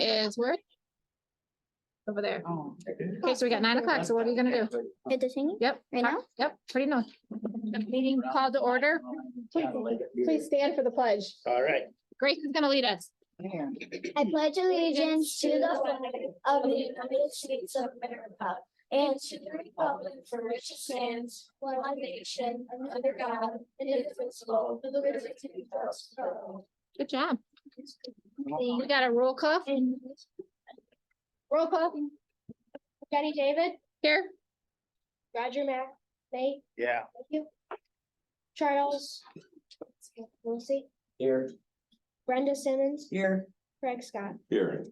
is where? Over there. Okay, so we got 9 o'clock. So what are you gonna do? Hit the singing? Yep. Right now? Yep, pretty no. Meeting called to order. Please stand for the pledge. All right. Grace is gonna lead us. I pledge allegiance to the flag of the United States of America and to the republic for which it stands, one nation, under God, indivisible, with liberty and justice for all. Good job. We got a roll call. Roll call. Jenny David, Here. Roger May, Yeah. thank you. Charles Wilsey, Here. Brenda Simmons, Here. Craig Scott. Here.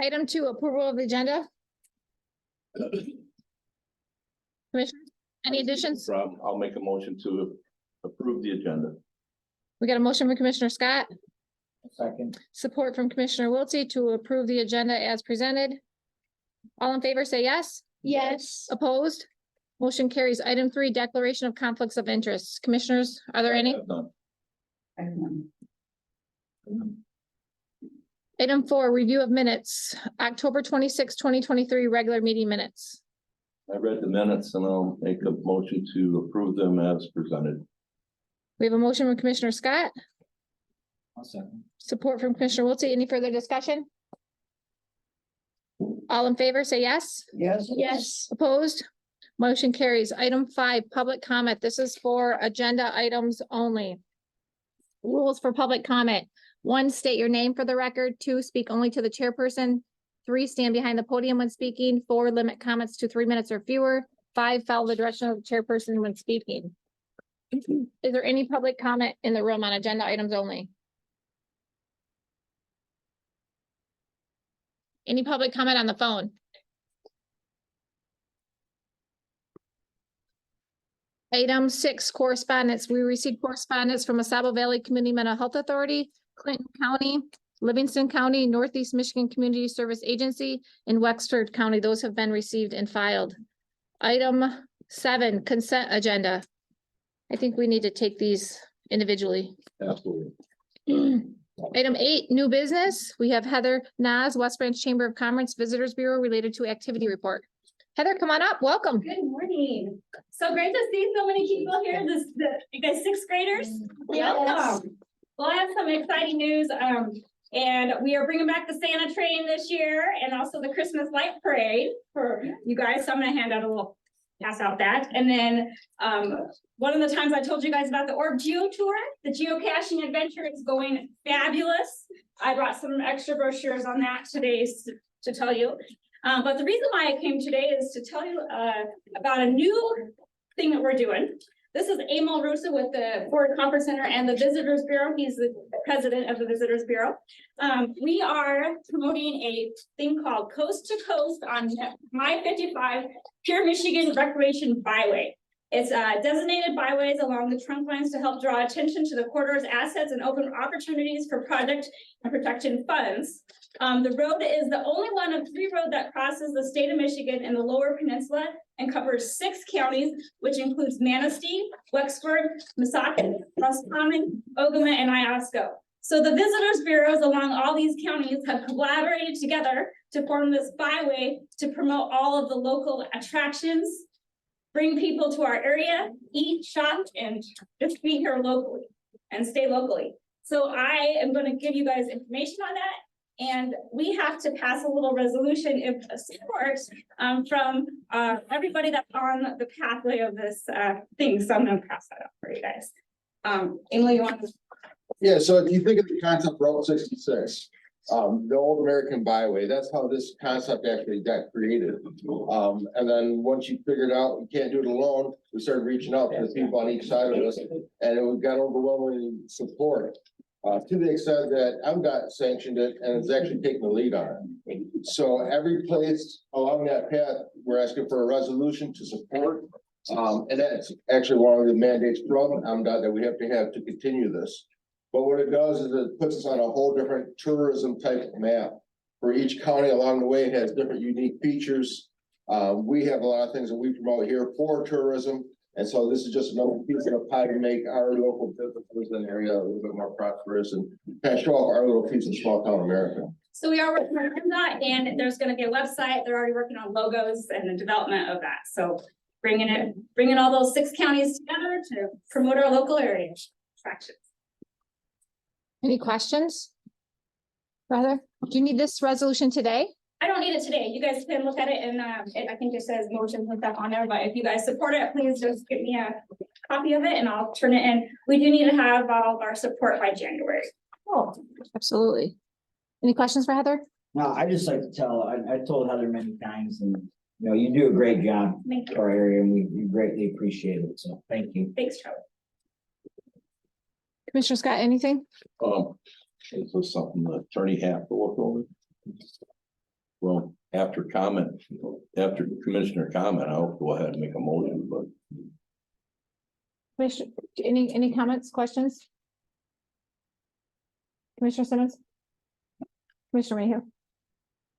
Item 2, approval of the agenda. Commissioner, any additions? Problem. I'll make a motion to approve the agenda. We got a motion from Commissioner Scott, Second. support from Commissioner Wiltie to approve the agenda as presented. All in favor, say yes. Yes. Opposed? Motion carries. Item 3, declaration of conflicts of interest. Commissioners, are there any? I have none. Item 4, review of minutes, October 26, 2023, regular meeting minutes. I read the minutes and I'll make a motion to approve them as presented. We have a motion from Commissioner Scott, I'll second. support from Commissioner Wiltie. Any further discussion? All in favor, say yes. Yes. Yes. Opposed? Motion carries. Item 5, public comment. This is for agenda items only. Rules for public comment. 1, state your name for the record. 2, speak only to the chairperson. 3, stand behind the podium when speaking. 4, limit comments to 3 minutes or fewer. 5, follow the direction of the chairperson when speaking. Is there any public comment in the room on agenda items only? Any public comment on the phone? Item 6, correspondence. We received correspondence from Asaba Valley Community Mental Health Authority, Clinton County, Livingston County, Northeast Michigan Community Service Agency, and Wexford County. Those have been received and filed. Item 7, consent agenda. I think we need to take these individually. Absolutely. Item 8, new business. We have Heather Nas, West Branch Chamber of Commerce Visitors Bureau related to activity report. Heather, come on up. Welcome. Good morning. So great to see so many people here. You guys 6th graders? Yes. Welcome. Well, I have some exciting news. And we are bringing back the Santa train this year and also the Christmas light parade for you guys. So I'm gonna hand out a little, pass out that. And then, one of the times I told you guys about the Orb Geo Tour, the geocaching adventure is going fabulous. I brought some extra brochures on that today to tell you. But the reason why I came today is to tell you about a new thing that we're doing. This is Ogemaw Russo with the Ford Conference Center and the Visitors Bureau. He's the president of the Visitors Bureau. We are promoting a thing called Coast to Coast on My-55 Pure Michigan Recreation Byway. It's designated byways along the trunk lines to help draw attention to the corridor's assets and open opportunities for project and protection funds. The road is the only one of 3 roads that crosses the state of Michigan in the Lower Peninsula and covers 6 counties, which includes Manistee, Wexford, Missaukee, Roscommon, Ogemaw, and Iosco. So the Visitors Bureaus along all these counties have collaborated together to form this byway to promote all of the local attractions, bring people to our area, eat, shop, and just be here locally and stay locally. So I am going to give you guys information on that. And we have to pass a little resolution of support from everybody that's on the pathway of this thing. So I'm going to pass that up for you guys. Emily, you want to? Yeah, so if you think of the concept Route 66, the old American byway, that's how this concept actually got created. And then once you figured out you can't do it alone, we started reaching out to the people on each side of us, and it got overwhelming support. To the extent that MDOT sanctioned it and it's actually taking the lead on it. So every place along that path, we're asking for a resolution to support. And that's actually one of the mandates from MDOT that we have to continue this. But what it does is it puts us on a whole different tourism type map. For each county along the way has different unique features. We have a lot of things that we promote here for tourism. And so this is just another piece of the pie to make our local businesses in the area a little bit more prosperous and kind of show off our little piece of small town America. So we are working on that, and there's gonna be a website. They're already working on logos and the development of that. So bringing all those 6 counties together to promote our local area attractions. Any questions? Brother, do you need this resolution today? I don't need it today. You guys can look at it and I think it says motion and stuff on there, but if you guys support it, please just give me a copy of it and I'll turn it in. We do need to have all of our support by January. Oh, absolutely. Any questions for Heather? No, I just like to tell, I told Heather many times and, you know, you do a great job Thank you. for our area and we greatly appreciate it. So thank you. Thanks, Charlie. Commissioner Scott, anything? Is this something the attorney have to look over? Well, after commissioner comment, I'll go ahead and make a motion, but Commissioner, any comments, questions? Commissioner Simmons? Commissioner Mayhew? Is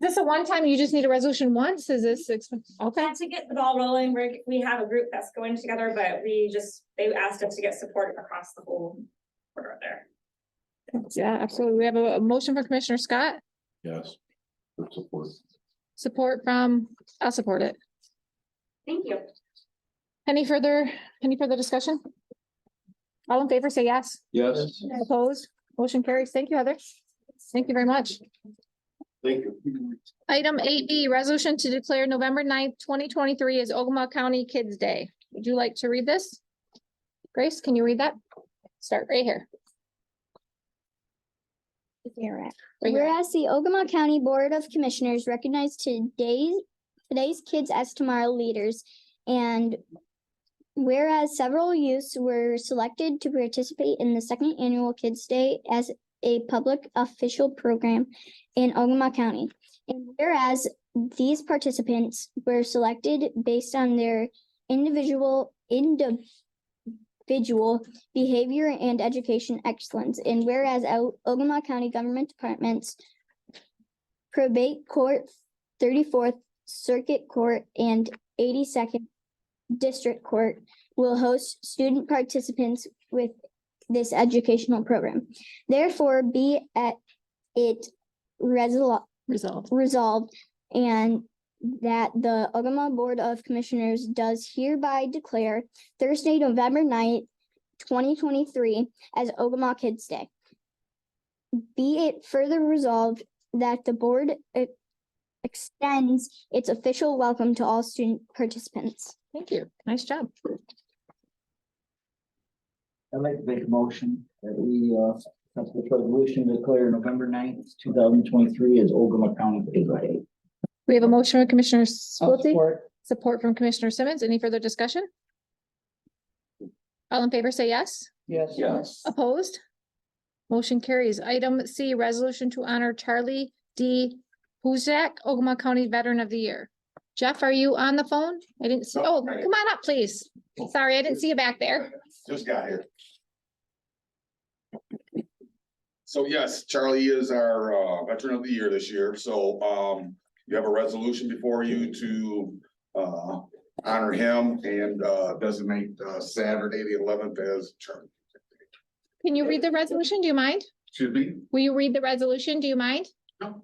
this a one-time, you just need a resolution once? Is this, okay, To get the ball rolling, we have a group that's going together, but they asked us to get support across the whole order there. yeah, absolutely. We have a motion for Commissioner Scott, yes. For support. support from, I'll support it. Thank you. Any further discussion? All in favor, say yes. Yes, Opposed? Motion carries. Thank you, Heather. Thank you very much. Thank you. Item 8B, resolution to declare November 9th, 2023 as Ogemaw County Kids Day. Would you like to read this? Grace, can you read that? Start right here. Right here. Whereas the Ogemaw County Board of Commissioners recognized today's kids as tomorrow leaders, and whereas several youths were selected to participate in the second annual Kids Day as a public official program in Ogemaw County, and whereas these participants were selected based on their individual behavior and education excellence, and whereas Ogemaw County Government Departments, Probate Court, 34th Circuit Court, and 82nd District Court will host student participants with this educational program. Therefore, be it resolved and that the Ogemaw Board of Commissioners does hereby declare Thursday, November 9th, 2023 as Ogemaw Kids Day. Be it further resolved that the board extends its official welcome to all student participants. Thank you. Nice job. I'd like to make a motion that we, have this resolution to declare November 9th, 2023 as Ogemaw County Kids Day. We have a motion from Commissioner I'll Spulte, support. support from Commissioner Simmons. Any further discussion? All in favor, say yes. Yes. yes, Opposed? Motion carries. Item C, resolution to honor Charlie D. Huzak, Ogemaw County Veteran of the Year. Jeff, are you on the phone? I didn't see, oh, come on up, please. Sorry, I didn't see you back there. Just got here. So yes, Charlie is our veteran of the year this year, so you have a resolution before you to honor him and designate Saturday, the 11th as Charlie. Can you read the resolution? Do you mind? Excuse me? Will you read the resolution? Do you mind? No.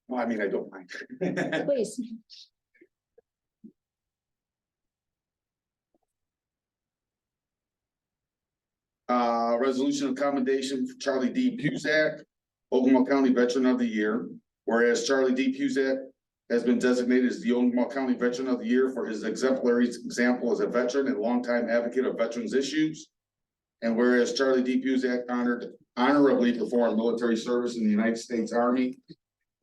Well, I mean, I don't mind. Please. Resolution of commendation for Charlie D. Puzak, Ogemaw County Veteran of the Year. Whereas Charlie D. Puzak has been designated as the Ogemaw County Veteran of the Year for his exemplary example as a veteran and longtime advocate of veterans issues. And whereas Charlie D. Puzak honorably performed military service in the United States Army.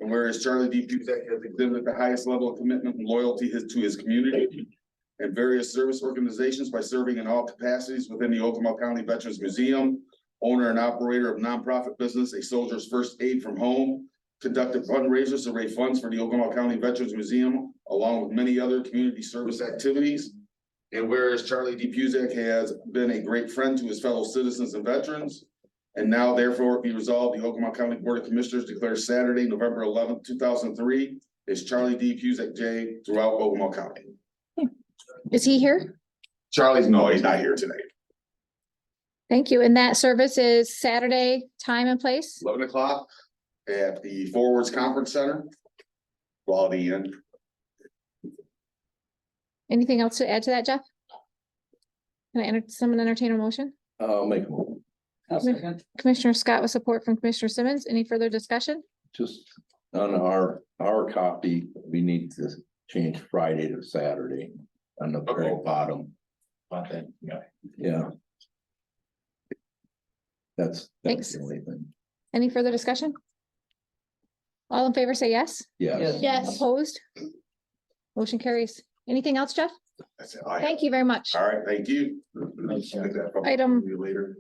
And whereas Charlie D. Puzak has exhibited the highest level of commitment and loyalty to his community and various service organizations by serving in all capacities within the Ogemaw County Veterans Museum, owner and operator of nonprofit business, A Soldier's First Aid from Home, conducted fundraisers to raise funds for the Ogemaw County Veterans Museum, along with many other community service activities. And whereas Charlie D. Puzak has been a great friend to his fellow citizens and veterans, and now therefore be resolved, the Ogemaw County Board of Commissioners declares Saturday, November 11th, 2003, is Charlie D. Puzak Day throughout Ogemaw County. Is he here? Charlie's, no, he's not here tonight. Thank you. And that service is Saturday, time and place? 11 o'clock at the Forwards Conference Center. Quality Inn. Anything else to add to that, Jeff? Can I someone entertain a motion? I'll make, a Commissioner Scott with support from Commissioner Simmons. Any further discussion? just on our copy, we need to change Friday to Saturday on the very bottom. Yeah. That's Thanks. the only thing. Any further discussion? All in favor, say yes. Yes. Yes. Opposed? Motion carries. Anything else, Jeff? That's it. Thank you very much. All right, thank you. Item- Later.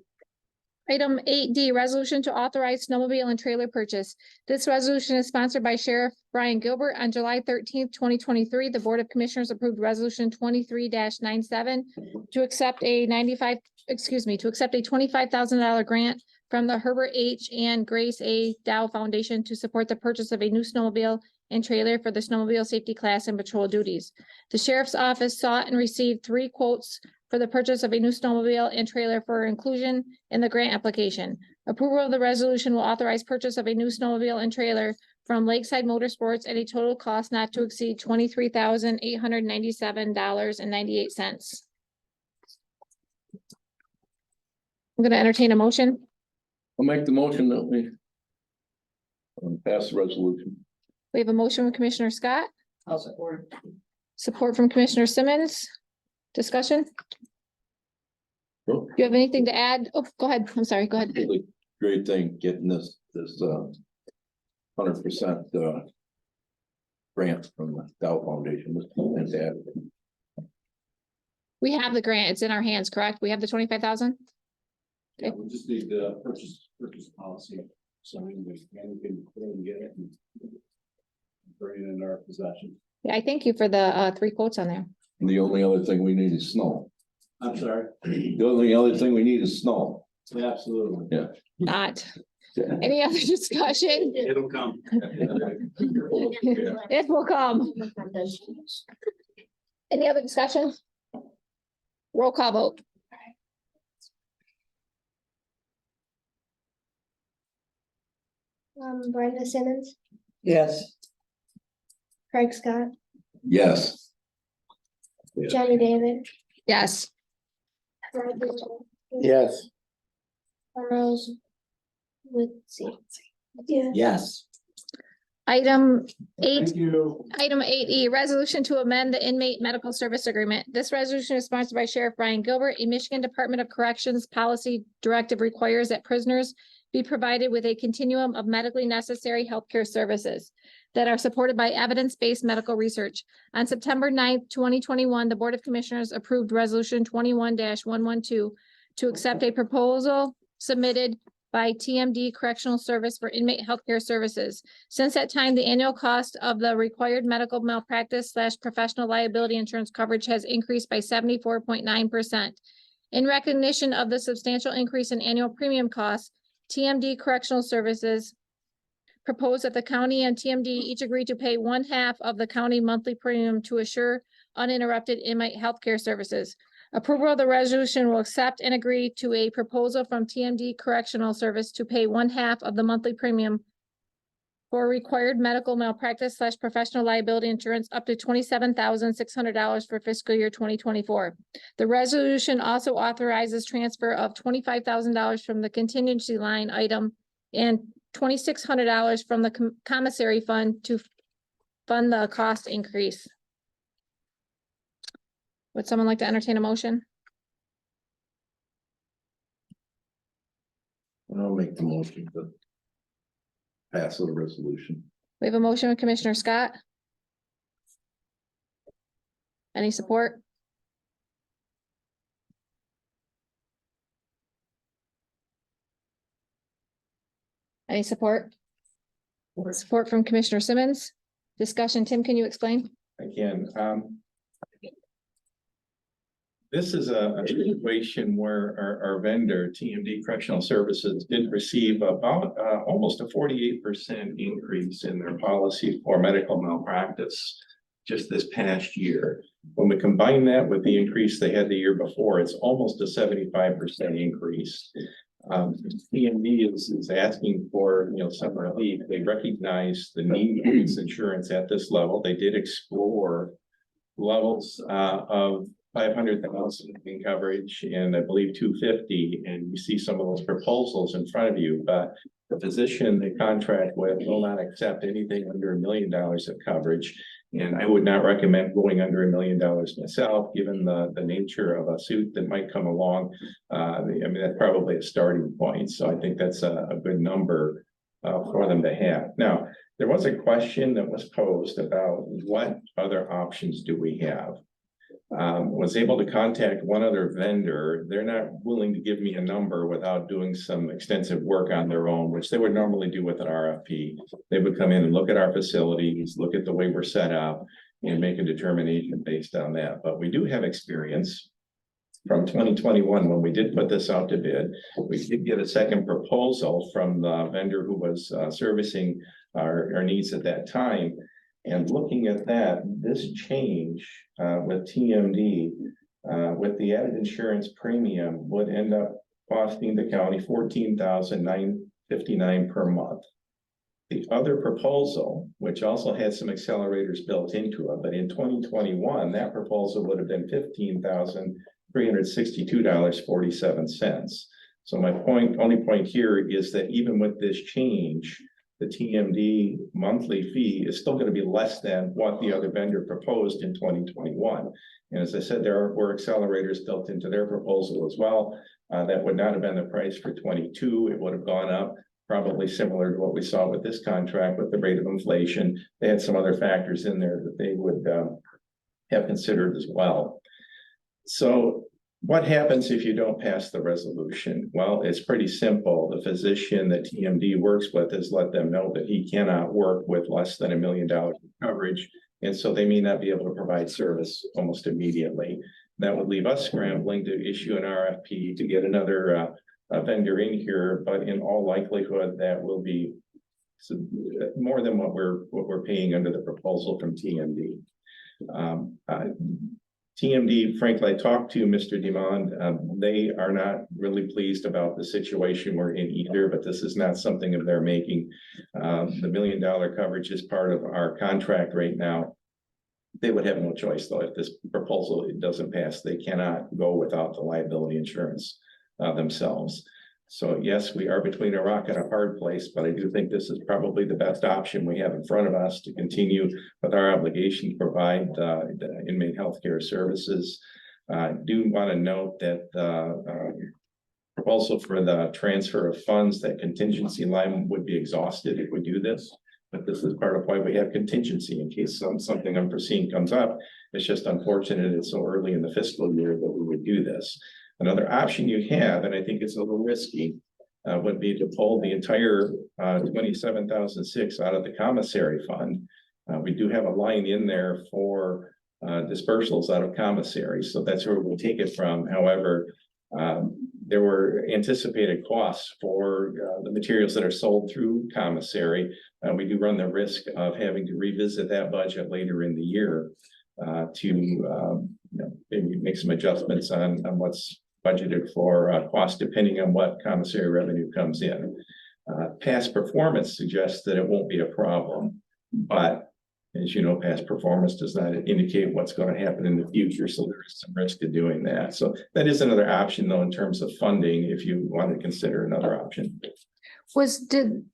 Item 8D, resolution to authorize snowmobile and trailer purchase. This resolution is sponsored by Sheriff Brian Gilbert. On July 13th, 2023, the Board of Commissioners approved resolution 23-97 to accept a $25,000 grant from the Herbert H. and Grace A. Dow Foundation to support the purchase of a new snowmobile and trailer for the snowmobile safety class and patrol duties. The Sheriff's Office sought and received 3 quotes for the purchase of a new snowmobile and trailer for inclusion in the grant application. Approval of the resolution will authorize purchase of a new snowmobile and trailer from Lakeside Motorsports at a total cost not to exceed $23,897.98. I'm going to entertain a motion. I'll make the motion that we pass the resolution. We have a motion from Commissioner Scott, I'll support. support from Commissioner Simmons. Discussion? Well, Do you have anything to add? Oh, go ahead. I'm sorry. Go ahead. really great thing, getting this 100% grant from the Dow Foundation. This is fantastic. We have the grant. It's in our hands, correct? We have the 25,000? Yeah, we just need the purchase policy, so we can get it and bring it in our possession. Yeah, I thank you for the 3 quotes on there. And the only other thing we need is snow. I'm sorry. The only other thing we need is snow. Absolutely. Not. Any other discussion? It'll come. It will come. Any other discussion? Roll call vote. Brenda Simmons, Yes. Craig Scott, Yes. Jenny David, Yes. Yes. Rose with C. Yeah. Yes. Item 8, Thank you. item 8E, resolution to amend the inmate medical service agreement. This resolution is sponsored by Sheriff Brian Gilbert. A Michigan Department of Corrections policy directive requires that prisoners be provided with a continuum of medically necessary healthcare services that are supported by evidence-based medical research. On September 9th, 2021, the Board of Commissioners approved Resolution 21-112 to accept a proposal submitted by TMD Correctional Service for inmate healthcare services. Since that time, the annual cost of the required medical malpractice / professional liability insurance coverage has increased by 74.9%. In recognition of the substantial increase in annual premium costs, TMD Correctional Services proposed that the county and TMD each agree to pay 1/2 of the county monthly premium to assure uninterrupted inmate healthcare services. Approval of the resolution will accept and agree to a proposal from TMD Correctional Service to pay 1/2 of the monthly premium for required medical malpractice / professional liability insurance up to $27,600 for fiscal year 2024. The resolution also authorizes transfer of $25,000 from the contingency line item and $2,600 from the commissary fund to fund the cost increase. Would someone like to entertain a motion? I'll make the motion to pass the resolution. We have a motion with Commissioner Scott. Any support? Any support? Support from Commissioner Simmons. Discussion, Tim, can you explain? Again, this is a situation where our vendor, TMD Correctional Services, did receive about almost a 48% increase in their policy for medical malpractice just this past year. When we combine that with the increase they had the year before, it's almost a 75% increase. TMD is asking for, some relief. They recognize the need of this insurance at this level. They did explore levels of 500,000 in coverage and I believe 250, and you see some of those proposals in front of you, but the physician they contract with will not accept anything under $1 million of coverage. And I would not recommend going under $1 million myself, given the nature of a suit that might come along. I mean, that's probably a starting point. So I think that's a good number for them to have. Now, there was a question that was posed about what other options do we have? Was able to contact one other vendor. They're not willing to give me a number without doing some extensive work on their own, which they would normally do with an RFP. They would come in and look at our facilities, look at the way we're set up, and make a determination based on that. But we do have experience from 2021, when we did put this out to bid. We did get a second proposal from the vendor who was servicing our needs at that time. And looking at that, this change with TMD, with the added insurance premium would end up costing the county $14,959 per month. The other proposal, which also had some accelerators built into it, but in 2021, that proposal would have been $15,362.47. So my only point here is that even with this change, the TMD monthly fee is still going to be less than what the other vendor proposed in 2021. And as I said, there were accelerators built into their proposal as well. That would not have been the price for 22. It would have gone up, probably similar to what we saw with this contract with the rate of inflation. They had some other factors in there that they would have considered as well. So what happens if you don't pass the resolution? Well, it's pretty simple. The physician that TMD works with has let them know that he cannot work with less than $1 million of coverage. And so they may not be able to provide service almost immediately. That would leave us scrambling to issue an RFP to get another vendor in here. But in all likelihood, that will be more than what we're paying under the proposal from TMD. TMD, frankly, I talked to Mr. Demond. They are not really pleased about the situation we're in either, but this is not something of their making. The $1 million coverage is part of our contract right now. They would have no choice, though. If this proposal doesn't pass, they cannot go without the liability insurance themselves. So yes, we are between a rock and a hard place, but I do think this is probably the best option we have in front of us to continue with our obligation to provide the inmate healthcare services. I do want to note that proposal for the transfer of funds, that contingency line would be exhausted if we do this. But this is part of why we have contingency in case something unforeseen comes up. It's just unfortunate it's so early in the fiscal year that we would do this. Another option you have, and I think it's a little risky, would be to pull the entire $27,006 out of the commissary fund. We do have a line in there for dispersals out of commissary, so that's where we'll take it from. However, there were anticipated costs for the materials that are sold through commissary. We do run the risk of having to revisit that budget later in the year to maybe make some adjustments on what's budgeted for cost, depending on what commissary revenue comes in. Past performance suggests that it won't be a problem, but as you know, past performance does not indicate what's going to happen in the future. So there is some risk to doing that. So that is another option, though, in terms of funding, if you want to consider another option. Did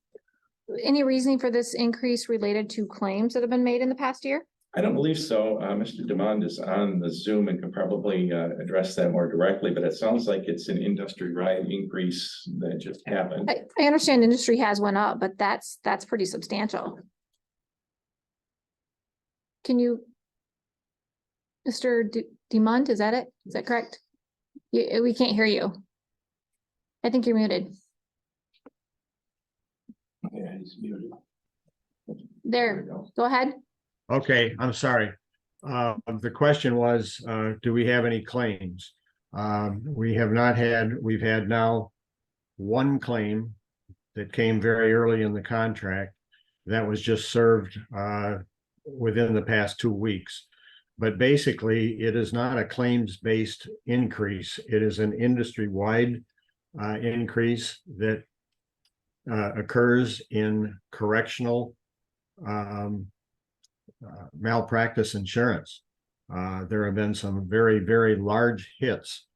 any reasoning for this increase related to claims that have been made in the past year? I don't believe so. Mr. Demond is on the Zoom and can probably address that more directly, but it sounds like it's an industry-wide increase that just happened. I understand industry has went up, but that's pretty substantial. Can you, Mr. Demond, is that it? Is that correct? We can't hear you. I think you're muted. Yeah, he's muted. There, go ahead. Okay, I'm sorry. The question was, do we have any claims? We have not had, we've had now one claim that came very early in the contract that was just served within the past 2 weeks. but basically, it is not a claims-based increase. It is an industry-wide increase that occurs in correctional malpractice insurance. There have been some very, very large hits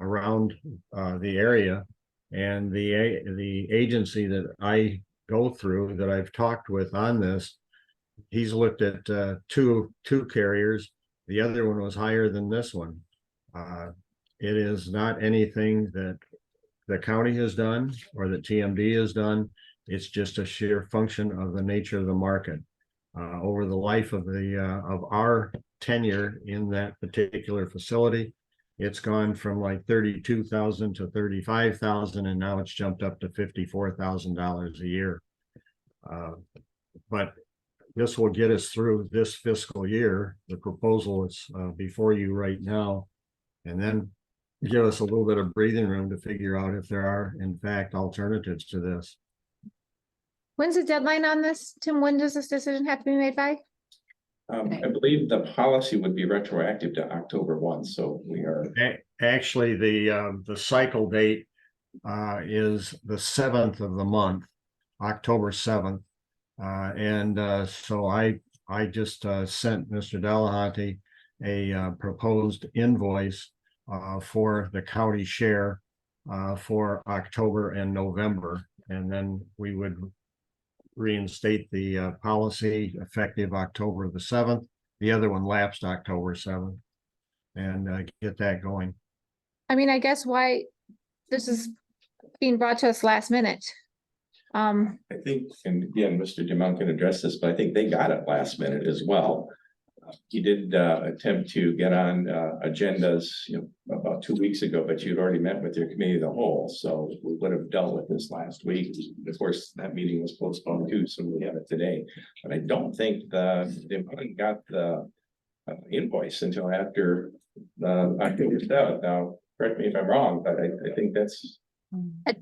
around the area, and the agency that I go through, that I've talked with on this, he's looked at two carriers. The other one was higher than this one. It is not anything that the county has done or that TMD has done. It's just a sheer function of the nature of the market. Over the life of our tenure in that particular facility, it's gone from like 32,000 to 35,000, and now it's jumped up to $54,000 a year. But this will get us through this fiscal year. The proposal is before you right now, and then give us a little bit of breathing room to figure out if there are, in fact, alternatives to this. When's the deadline on this? Tim, when does this decision have to be made by? I believe the policy would be retroactive to October 1, so we are. Actually, the cycle date is the 7th of the month, October 7th. So I just sent Mr. Delahunty a proposed invoice for the county share for October and November, and then we would reinstate the policy effective October the 7th. The other one lapsed October 7th, and get that going. I mean, I guess why this is being brought to us last minute. I think, and again, Mr. Dumont can address this, but I think they got it last minute as well. He did attempt to get on agendas, about 2 weeks ago, but you'd already met with your committee of the whole, so we would have dealt with this last week. Of course, that meeting was postponed too, so we have it today. But I don't think they got the invoice until after October 7th. Now, correct me if I'm wrong, but I think that's.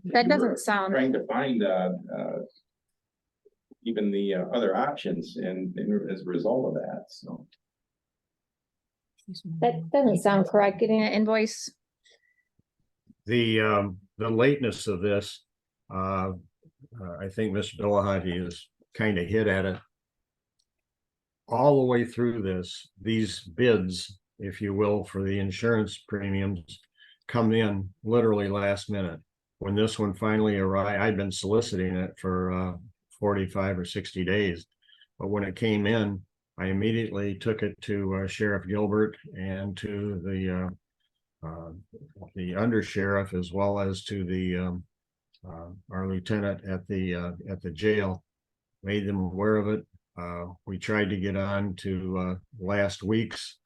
That doesn't sound. Trying to find even the other options and as a result of that, so. That doesn't sound correct, getting an invoice. The lateness of this, I think Mr. Delahunty has kind of hit at it. All the way through this, these bids, if you will, for the insurance premiums come in literally last minute. When this one finally arrived, I'd been soliciting it for 45 or 60 days. But when it came in, I immediately took it to Sheriff Gilbert and to the undersheriff, as well as to our lieutenant at the jail, made them aware of it. We tried to get on to last week's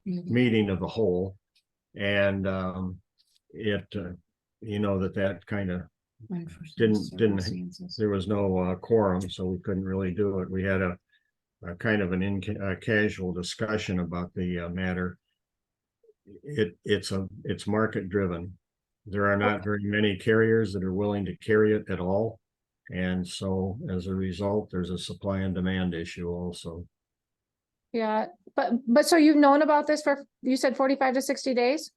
meeting of the whole, and that kind of didn't there was no quorum, so we couldn't really do it. We had a kind of a casual discussion about the matter. It's market driven. There are not very many carriers that are willing to carry it at all, and so as a result, there's a supply and demand issue also. Yeah, but so you've known about this for, you said 45 to 60 days?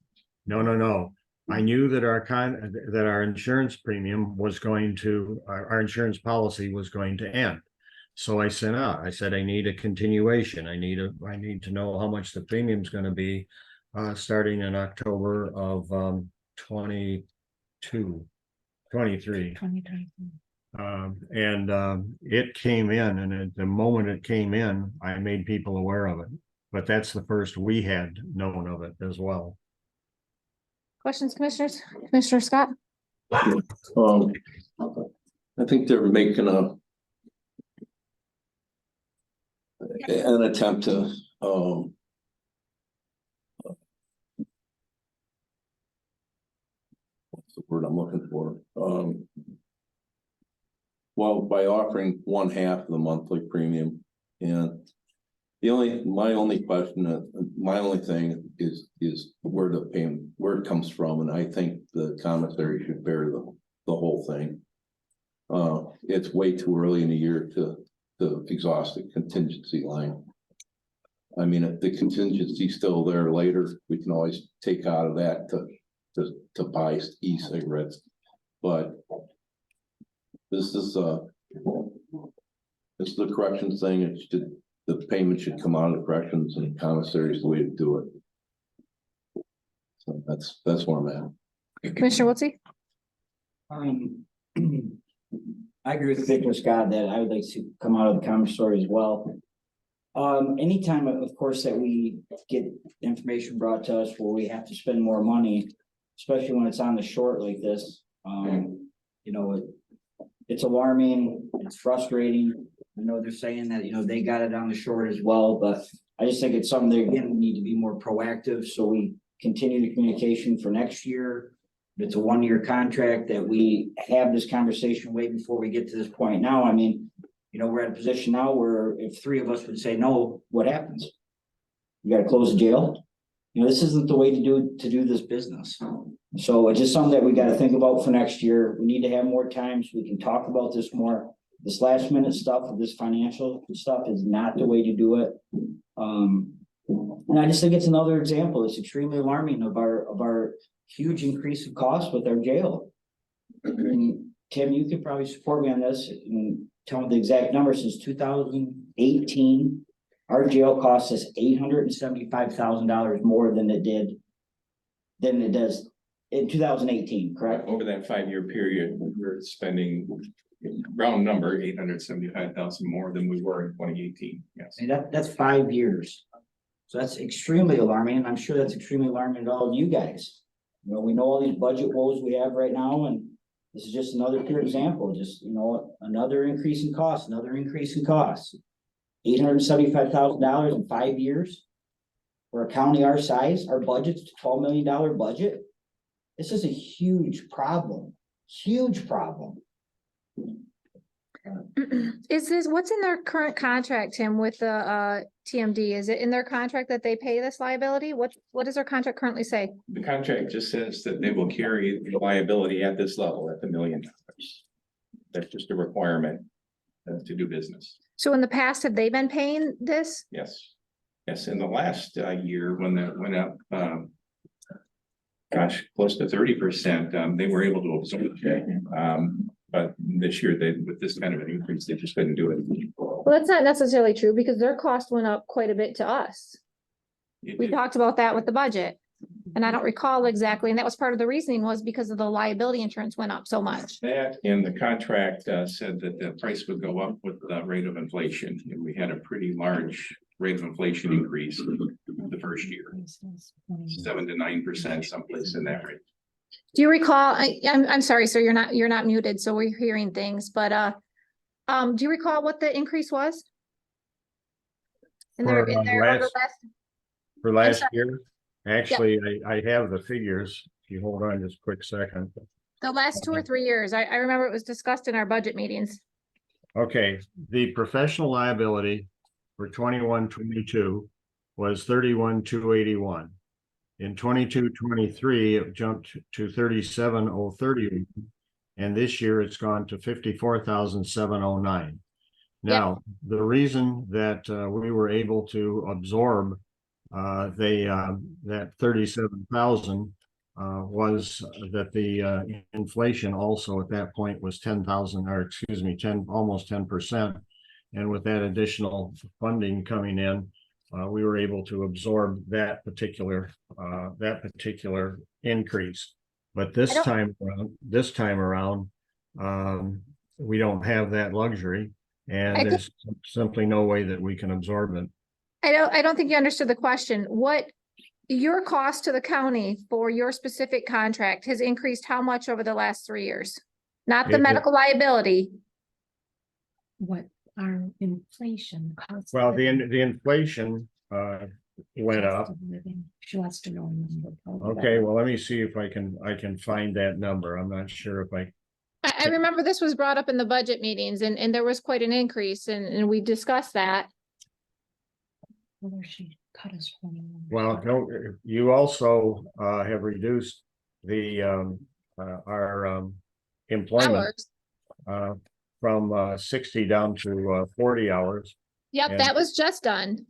No. I knew that our insurance premium was going to, our insurance policy was going to end. So I sent out, I said, I need a continuation. I need to know how much the premium is going to be starting in October of 23. It came in, and at the moment it came in, I made people aware of it. But that's the first we had known of it as well. Questions, commissioners? Commissioner Scott? I think they're making an attempt to what's the word I'm looking for? Well, by offering 1/2 of the monthly premium, and my only thing is where the payment, where it comes from, and I think the commissary should bear the whole thing. It's way too early in the year to exhaust the contingency line. I mean, if the contingency's still there later, we can always take out of that to buy e-cigarettes. But this is the corrections thing. It should, the payment should come out of the corrections, and commissary is the way to do it. So that's where I'm at. Commissioner Wiltie? I agree with Victor Scott that I would like to come out of the commissary as well. Anytime, of course, that we get information brought to us where we have to spend more money, especially when it's on the short like this, you know, it's alarming, it's frustrating. I know they're saying that, you know, they got it on the short as well, but I just think it's something that, again, we need to be more proactive, so we continue the communication for next year. It's a 1-year contract, that we have this conversation way before we get to this point now. I mean, you know, we're at a position now where if 3 of us would say no, what happens? You gotta close the jail. You know, this isn't the way to do this business. So it's just something that we gotta think about for next year. We need to have more time so we can talk about this more. This last minute stuff, this financial stuff is not the way to do it. And I just think it's another example. It's extremely alarming of our huge increase of cost with our jail. And Tim, you could probably support me on this and tell me the exact number. Since 2018, our jail costs us $875,000 more than it does in 2018, correct? Over that 5-year period, we're spending, round number, $875,000 more than we were in 2018. Yes. And that's 5 years. So that's extremely alarming, and I'm sure that's extremely alarming to all of you guys. You know, we know all these budget woes we have right now, and this is just another clear example. Just, you know, another increase in cost, another increase in costs. $875,000 in 5 years for a county our size. Our budget's a $12 million budget. This is a huge problem. Huge problem. Is this, what's in their current contract, Tim, with the TMD? Is it in their contract that they pay this liability? What does their contract currently say? The contract just says that they will carry the liability at this level, at the $1 million. That's just a requirement to do business. So in the past, have they been paying this? Yes. Yes, in the last year, when that went up, gosh, close to 30%, they were able to absorb it. But this year, with this kind of an increase, they just couldn't do it. Well, that's not necessarily true, because their cost went up quite a bit to us. We talked about that with the budget, and I don't recall exactly, and that was part of the reasoning, was because of the liability insurance went up so much. That, and the contract said that the price would go up with the rate of inflation, and we had a pretty large rate of inflation increase the first year, 7 to 9%, someplace in that range. Do you recall, I'm sorry, sir, you're not muted, so we're hearing things, but do you recall what the increase was? For last year? Actually, I have the figures. If you hold on just a quick second. The last 2 or 3 years, I remember it was discussed in our budget meetings. Okay, the professional liability for 21-22 was 31,281. In 22-23, it jumped to 37,030, and this year it's gone to 54,709. Now, the reason that we were able to absorb that 37,000 was that the inflation also at that point was 10,000, or excuse me, almost 10%, and with that additional funding coming in, we were able to absorb that particular increase. But this time around, we don't have that luxury, and there's simply no way that we can absorb it. I don't think you understood the question. What your cost to the county for your specific contract has increased how much over the last 3 years? Not the medical liability. What our inflation costs. Well, the inflation went up. She wants to know. Okay, well, let me see if I can find that number. I'm not sure if I remember this was brought up in the budget meetings, and there was quite an increase, and we discussed that. She cut us 21. Well, no, you also have reduced the our employment from 60 down to 40 hours. Yep, And- that was just done.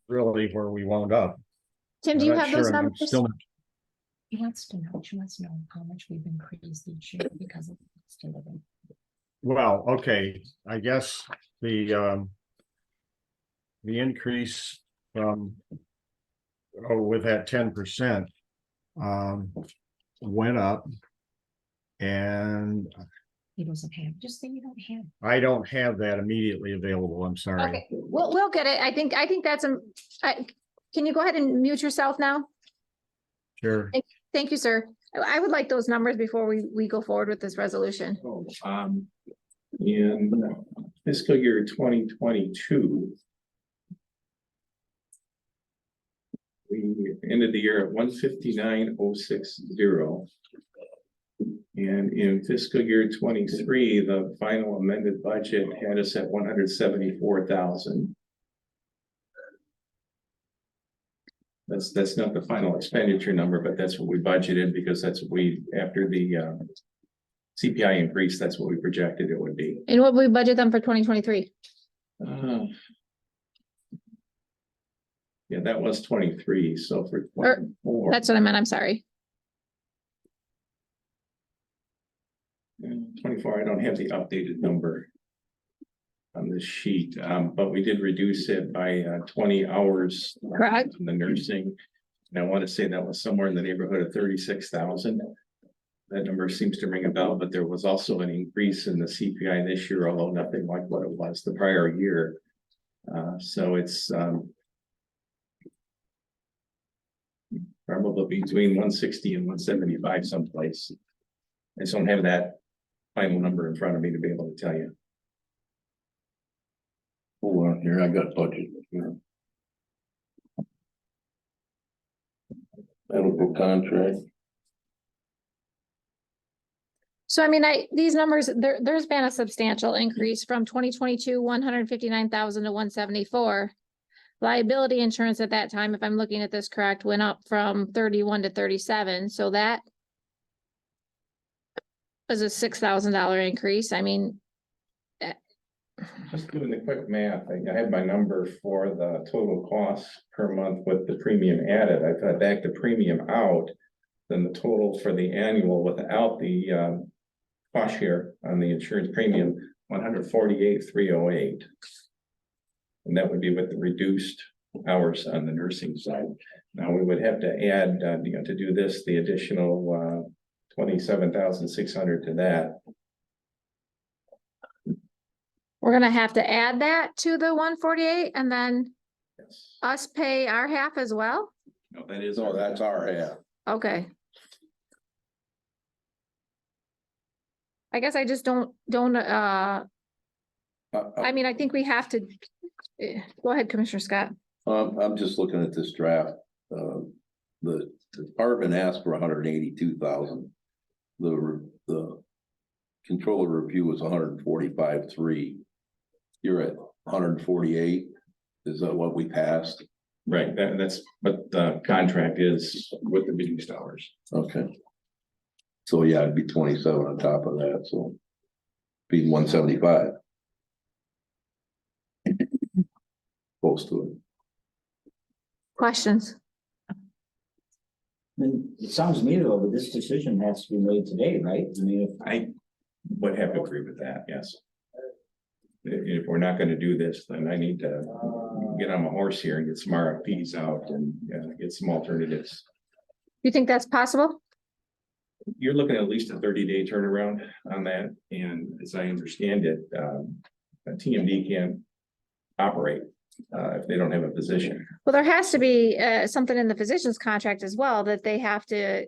Really where we wound up. Tim, do I'm you not have those sure, I'm numbers? still- She wants to know how much we've increased each year because of cost of living. Well, okay, I guess the increase from, with that 10%, went up. And He doesn't have, just say you don't have. I don't have that immediately available, I'm sorry. Okay, we'll get it. I think that's can you go ahead and mute yourself now? Sure. Thank you, sir. I would like those numbers before we go forward with this resolution. In fiscal year 2022. We ended the year at 159,060. And in fiscal year 23, the final amended budget had us at 174,000. That's not the final expenditure number, but that's what we budgeted because that's what we, after the CPI increase, that's what we projected it would be. And what we budget them for 2023? Yeah, that was 23, so for 24. That's what I meant. I'm sorry. 24, I don't have the updated number on this sheet, but we did reduce it by 20 hours. Correct. In the nursing, and I want to say that was somewhere in the neighborhood of 36,000. That number seems to ring a bell, but there was also an increase in the CPI this year, although nothing like what it was the prior year. So it's probably between 160 and 175 someplace. I just don't have that final number in front of me to be able to tell you. Hold on here, I got budget here. Medical contract. So I mean, these numbers, there's been a substantial increase from 2022, 159,000 to 174. Liability insurance at that time, if I'm looking at this correct, went up from 31 to 37. So that was a $6,000 increase. I mean, Just doing the quick math, I have my number for the total cost per month with the premium added. I got back the premium out. Then the total for the annual without the cost share on the insurance premium, 148,308. And that would be with the reduced hours on the nursing side. Now we would have to add, to do this, the additional 27,600 to that. we're gonna have to add that to the 148 and then Yes. us pay our half as well? No, that is. No, that's our half. Okay. I guess I just don't, I mean, I think we have to, go ahead, Commissioner Scott. I'm just looking at this draft. The department asked for 182,000. The controller review was 145,300. You're at 148. Is that what we passed? Right, that's what the contract is with the reduced hours. Okay. So yeah, it'd be 27 on top of that, so be 175. Close to it. Questions? I mean, it sounds to me though, but this decision has to be made today, right? I mean, if I would have to agree with that, yes. If we're not gonna do this, then I need to get on my horse here and get some RFPs out and get some alternatives. You think that's possible? You're looking at least a 30-day turnaround on that, and as I understand it, a TMD can't operate if they don't have a position. Well, there has to be something in the physician's contract as well, that they have to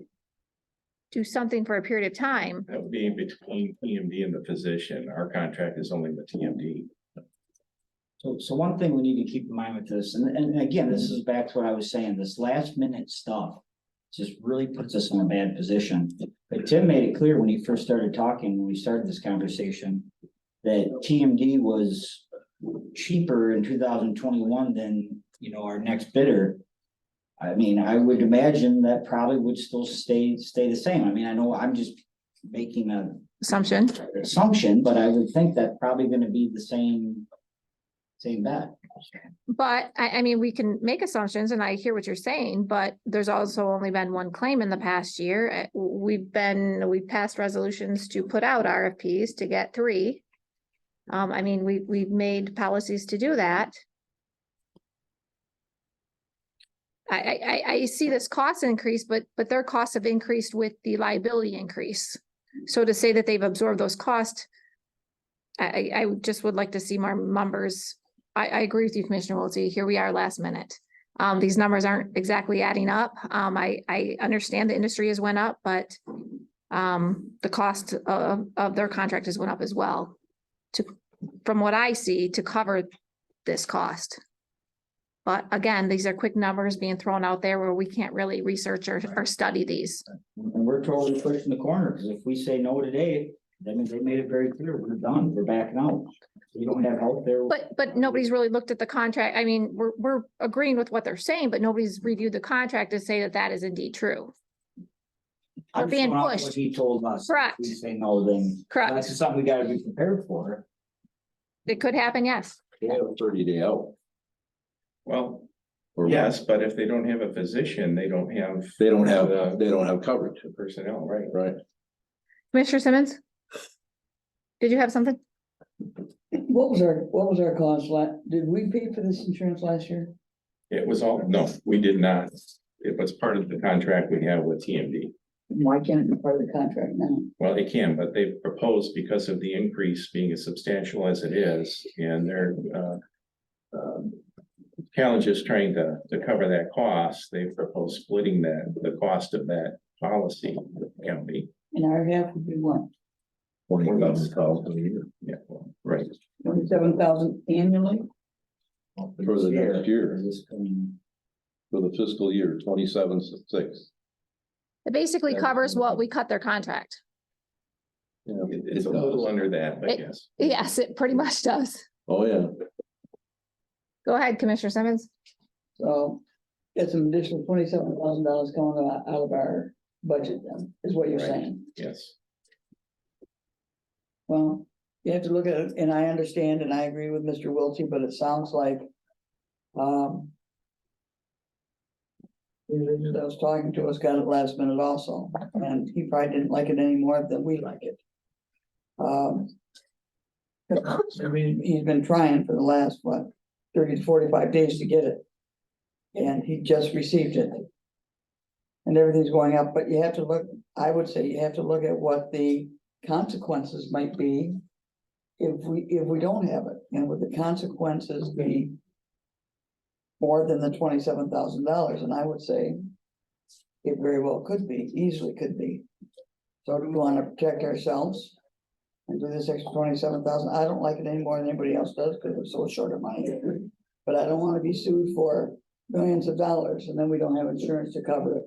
do something for a period of time. That would be between TMD and the physician. Our contract is only the TMD. So one thing we need to keep in mind with this, and again, this is back to what I was saying, this last minute stuff just really puts us in a bad position. But Tim made it clear when he first started talking, when we started this conversation, that TMD was cheaper in 2021 than, our next bidder. I mean, I would imagine that probably would still stay the same. I mean, I know I'm just making an Assumption. assumption, but I would think that's probably gonna be the same bet. But I mean, we can make assumptions and I hear what you're saying, but there's also only been one claim in the past year. We passed resolutions to put out RFPs to get 3. I mean, we've made policies to do that. I see this cost increase, but their costs have increased with the liability increase. So to say that they've absorbed those costs, I just would like to see more numbers. I agree with you, Commissioner Wiltie. Here we are last minute. These numbers aren't exactly adding up. I understand the industry has went up, but the cost of their contract has went up as well from what I see, to cover this cost. But again, these are quick numbers being thrown out there where we can't really research or study these. And we're totally pushed in the corner, because if we say no today, that means they made it very clear, we're done, we're backing out. We don't have help there. But nobody's really looked at the contract. I mean, we're agreeing with what they're saying, but nobody's reviewed the contract to say that that is indeed true. I'm we're being just going off pushed. What he told us. Correct. If we say no, then Correct. that's just something we gotta be prepared for. It could happen, yes. They have a 30-day out. Well, Or yes, but if they don't have a physician, they don't have. They don't have the coverage, personnel, right? right? Commissioner Simmons? Did you have something? What was our cost did we pay for this insurance last year? It was all, no, we did not. It was part of the contract we have with TMD. Why can't it be part of the contract now? Well, it can, but they proposed, because of the increase being as substantial as it is, and their challenge is trying to cover that cost, they propose splitting the cost of that policy with the county. And our half would be what, $20,000 a year Yeah, well, right. 27,000 annually? for the next year, This coming- for the fiscal year 27-6. It basically covers what we cut their contract. Yeah, It's a little under that, but It- yes. Yes, it pretty much does. oh, yeah. Go ahead, Commissioner Simmons. So it's an additional $27,000 coming out of our budget then, is what you're Right. saying. Yes. Well, you have to look at it, and I understand and I agree with Mr. Wiltie, but it sounds like, the individual that was talking to us got it last minute also, and he probably didn't like it any more than we like it. I mean, he's been trying for the last, 30 to 45 days to get it. And he just received it. And everything's going up, but you have to look, I would say you have to look at what the consequences might be if we don't have it, and would the consequences be more than the $27,000, and I would say it very well could be, easily could be. So do we want to protect ourselves and do this extra 27,000? I don't like it any more than anybody else does, because we're so short of money. But I don't want to be sued for millions of dollars, and then we don't have insurance to cover it.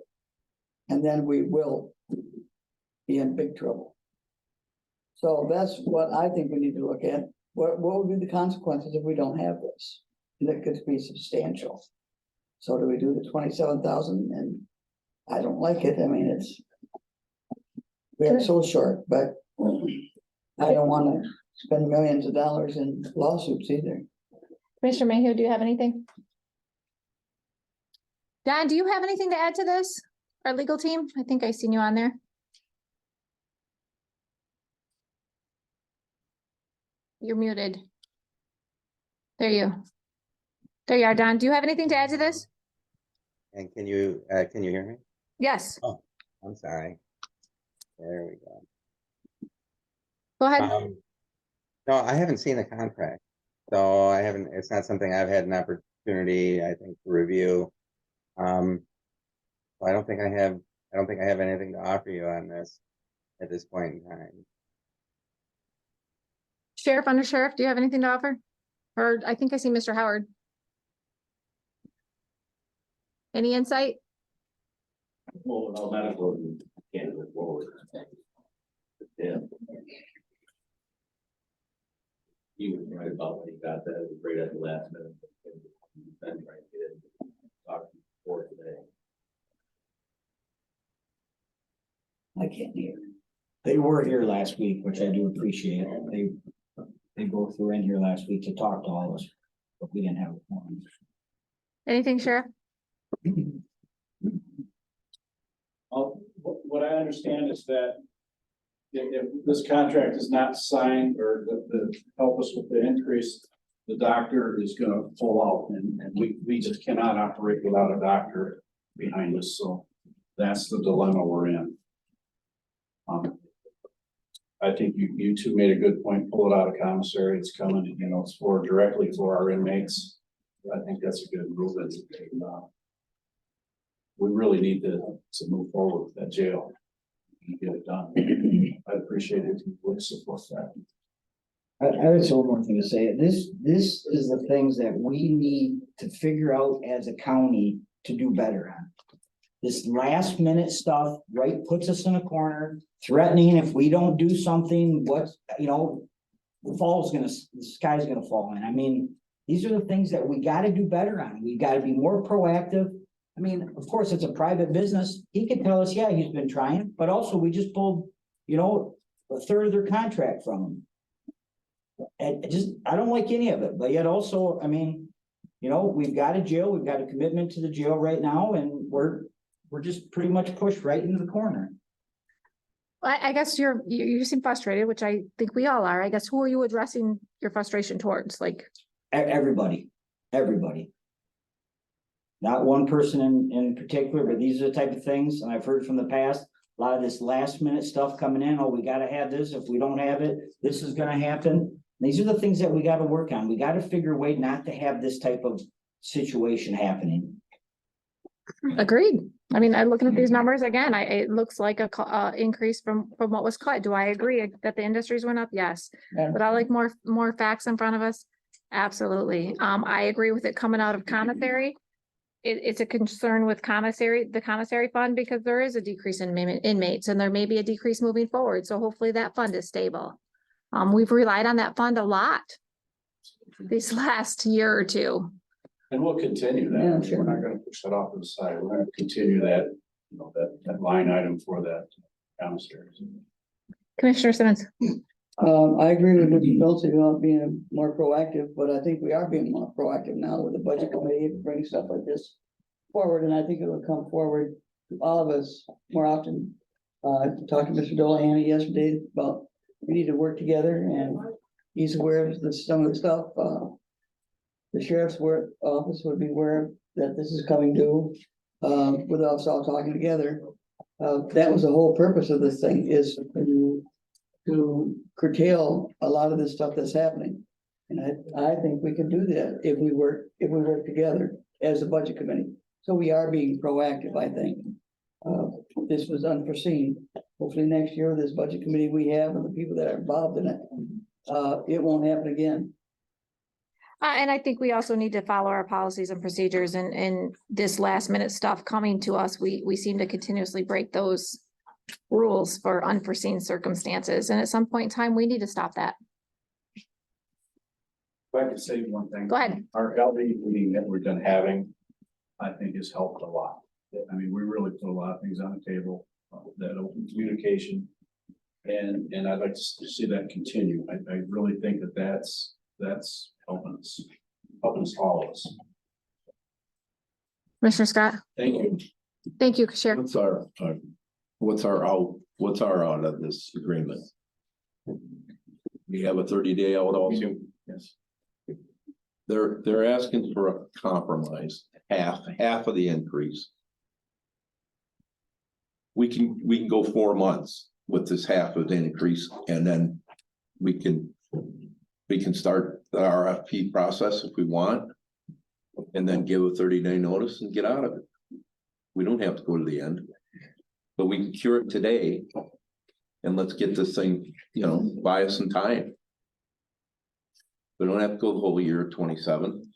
And then we will be in big trouble. So that's what I think we need to look at. What would be the consequences if we don't have this? And it could be substantial. So do we do the 27,000? And I don't like it. I mean, we're so short, but I don't want to spend millions of dollars in lawsuits either. Commissioner Mayhew, do you have anything? Don, do you have anything to add to this? Our legal team? I think I seen you on there. You're muted. There you are, Don. Do you have anything to add to this? And can you hear me? Yes, I'm sorry. There we go. go ahead. No, I haven't seen the contract, so it's not something I've had an opportunity, I think, to review. So I don't think I have anything to offer you on this at this point in time. Sheriff, Undersheriff, do you have anything to offer? Or I think I see Mr. Howard. Any insight? Well, without medical, you can't move forward. Yeah. He was right about when he got that, it was right at the last minute. Then trying to get it, talk for today. I can't hear. They were here last week, which I do appreciate. They both were in here last week to talk to all of us, but we didn't have one. Anything, Sheriff? What I understand is that if this contract is not signed or the help us with the increase, the doctor is gonna pull out and we just cannot operate without a doctor behind us. So that's the dilemma we're in. I think you two made a good point, pull it out of commissary, it's coming, you know, it's directly for our inmates. I think that's a good move. We really need to move forward with that jail and get it done. I appreciate it if you would support that. I would say one more thing to say. This is the things that we need to figure out as a county to do better on. This last minute stuff, right, puts us in a corner, threatening if we don't do something, the sky's gonna fall in. I mean, these are the things that we gotta do better on. We gotta be more proactive. I mean, of course, it's a private business. He could tell us, yeah, he's been trying, but also we just pulled, a third of their contract from him. And I don't like any of it, but yet also, I mean, we've got a jail, we've got a commitment to the jail right now, and we're just pretty much pushed right into the corner. I guess you seem frustrated, which I think we all are. I guess, who are you addressing your frustration towards? Like Everybody. Not one person in particular, but these are the type of things, and I've heard from the past, a lot of this last minute stuff coming in. Oh, we gotta have this. If we don't have it, this is gonna happen. These are the things that we gotta work on. We gotta figure a way not to have this type of situation happening. Agreed. I mean, I'm looking at these numbers again. It looks like a increase from what was cut. Do I agree that the industries went up? Yes. Yeah. But I like more facts in front of us. Absolutely. I agree with it coming out of commissary. It's a concern with the commissary fund, because there is a decrease in inmates and there may be a decrease moving forward. So hopefully that fund is stable. We've relied on that fund a lot this last year or two. And we'll continue that. Yeah, sure. We're not gonna push that off to the side. We're gonna continue that, that line item for that commissary. Commissioner Simmons. I agree with Mr. Schultz about being more proactive, but I think we are being more proactive now with the budget committee to bring stuff like this forward, and I think it will come forward to all of us more often. I talked to Mr. Dolahanty yesterday about we need to work together, and he's aware of some of the stuff. The sheriff's office would be aware that this is coming due, with us all talking together. That was the whole purpose of this thing, is to curtail a lot of this stuff that's happening. And I think we can do that if we work together as a budget committee. So we are being proactive, I think. This was unforeseen. Hopefully next year, this budget committee we have and the people that are involved in it, it won't happen again. And I think we also need to follow our policies and procedures, and this last minute stuff coming to us, we seem to continuously break those rules for unforeseen circumstances. And at some point in time, we need to stop that. If I could say one thing. Go ahead. Our LD meeting that we've been having, I think has helped a lot. I mean, we really put a lot of things on the table, that open communication. And I'd like to see that continue. I really think that's helping us all of us. Commissioner Scott. Thank you. Thank you, Sheriff. What's our out of this agreement? We have a 30-day out also. Yes. They're asking for a compromise, half of the increase. We can go 4 months with this half of the increase, and then we can start the RFP process if we want, and then give a 30-day notice and get out of it. We don't have to go to the end, but we can cure it today, and let's get this thing, buy us some time. We don't have to go the whole year of 27,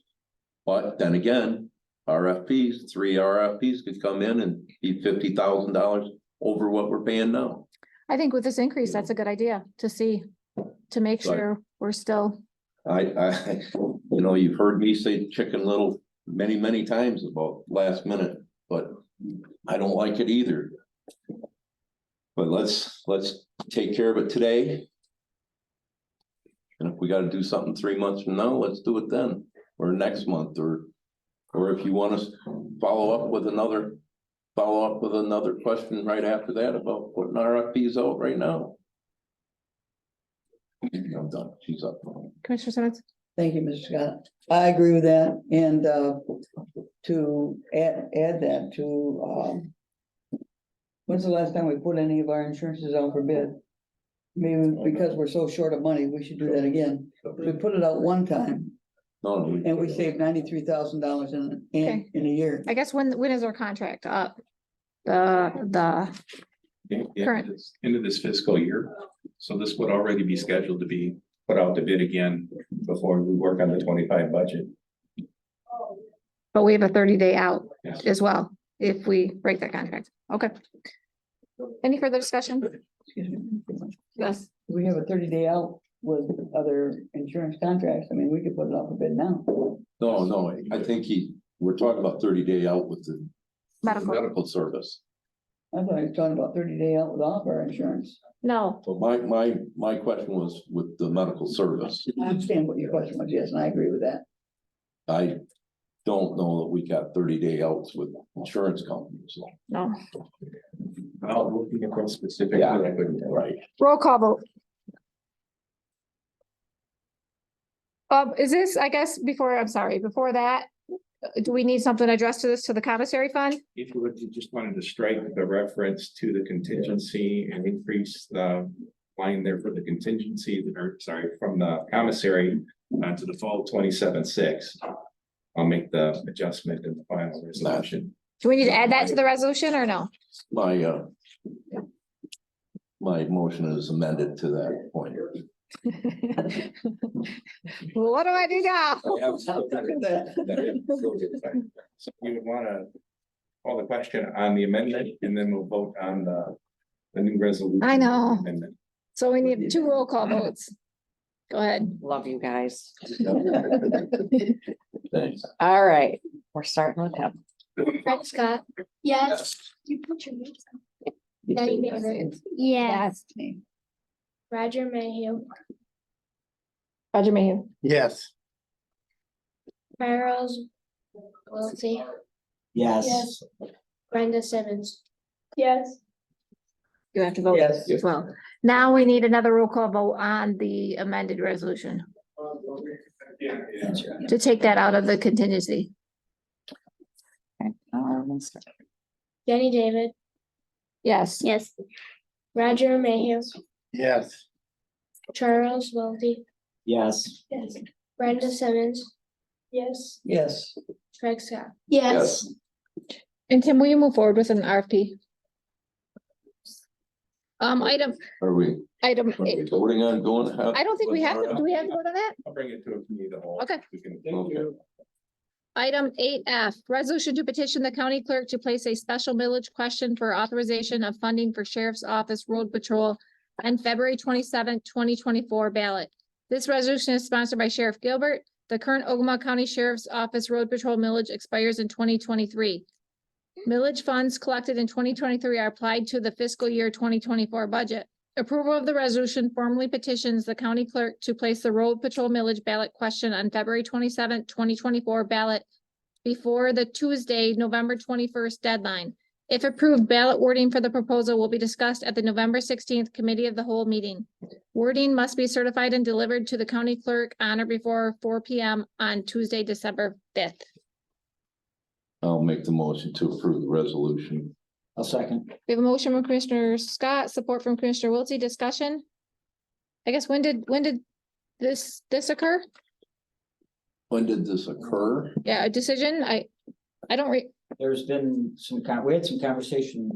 but then again, RFPs, 3 RFPs could come in and be $50,000 over what we're paying now. I think with this increase, that's a good idea to make sure we're still. You've heard me say Chicken Little many times about last minute, but I don't like it either. But let's take care of it today. And if we gotta do something 3 months from now, let's do it then, or next month, or if you want us to follow up with another question right after that about putting RFPs out right now. I'm done, she's up. Commissioner Simmons? Thank you, Mr. Scott. I agree with that, and to add that to when's the last time we put any of our insurances out for bid? Maybe because we're so short of money, we should do that again. We put it out one time No, and we saved $93,000 in a year. I guess when is our contract up? The Current. Into this fiscal year, so this would already be scheduled to be put out to bid again before we work on the 25 budget. but we have a 30-day out Yes. as well, if we break that contract. Okay. Any further discussion? Excuse me. Yes. We have a 30-day out with other insurance contracts. I mean, we could put it out for bid now. no, I think we're talking about 30-day out with the Medical. medical service. I thought he was talking about 30-day out with all of our insurance. No, So my question was with the medical service. I understand what your question was, yes, and I agree with that. I don't know that we got 30-day outs with insurance companies. no. Looking at those specifically, Yeah, I couldn't- right. Roll call vote. Is this, I guess, before that, do we need something addressed to this, to the commissary fund? If you just wanted to strike the reference to the contingency and increase the line there for the contingency, or sorry, from the commissary to the fall 27.6. I'll make the adjustment in the final resolution. Do we need to add that to the resolution or no? My motion is amended to that point. Well, what do I do now? So you would want to call the question on the amendment and then we'll vote on the new resolution. I know. Amendment. So we need 2 roll call votes. Go ahead. Love you guys. Thanks. All right, we're starting with him. Craig Scott. Yes. You put your names on. Danny David. Yes. Roger Mayhew. Roger Mayhew. Yes. Charles Wiltie. Yes. Brenda Simmons. Yes. You have to vote Yes. as well. Now we need another roll call vote on the amended resolution to take that out of the contingency. Okay, let's start. Jenny David. Yes. Yes. Roger Mayhew. Yes. Charles Wiltie. Yes. Yes. Brenda Simmons. Yes. Yes. Craig Scott. Yes. And Tim, will you move forward with an RFP? Item Are we voting on going ahead? I don't think we have to, do we have to vote on that? I'll bring it to a committee of the whole. Okay. We can- Okay. Item 8F, resolution to petition the county clerk to place a special millage question for authorization of funding for sheriff's office road patrol on February 27th, 2024 ballot. This resolution is sponsored by Sheriff Gilbert. The current Ogemaw County Sheriff's Office road patrol millage expires in 2023. Millage funds collected in 2023 are applied to the fiscal year 2024 budget. Approval of the resolution formally petitions the county clerk to place the road patrol millage ballot question on February 27th, 2024 ballot before the Tuesday, November 21st deadline. If approved, ballot wording for the proposal will be discussed at the November 16th Committee of the Whole meeting. Wording must be certified and delivered to the county clerk on or before 4 p.m. on Tuesday, December 5th. I'll make the motion to approve the resolution. I'll second. We have a motion from Commissioner Scott, support from Commissioner Wiltie. Discussion? I guess when did this occur? When did this occur? Yeah, a decision. I don't There's been we had some conversation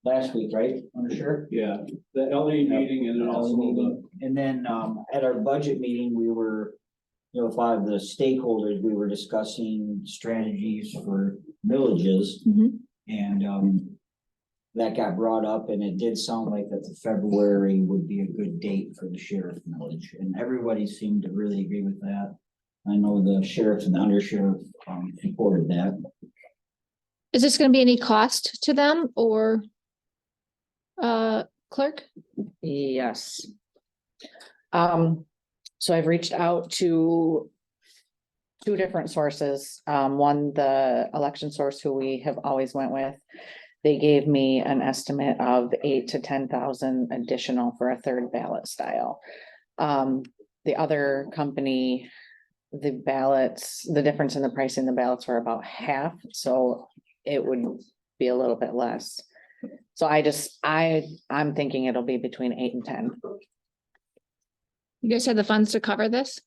last week, right? I'm sure. Yeah, the LA meeting and then also the. And then, at our budget meeting, we were, with a lot of the stakeholders, we were discussing strategies for villages. Mhm. And, that got brought up and it did sound like that the February would be a good date for the sheriff village. And everybody seemed to really agree with that. I know the sheriff and the undersheriff, supported that. Is this gonna be any cost to them or? Clerk? Yes. So I've reached out to two different sources. One, the election source who we have always went with. They gave me an estimate of 8,000 to 10,000 additional for a third ballot style. The other company, the ballots, the difference in the price in the ballots were about half, so it would be a little bit less. So I'm thinking it'll be between 8 and 10. You guys have the funds to cover this?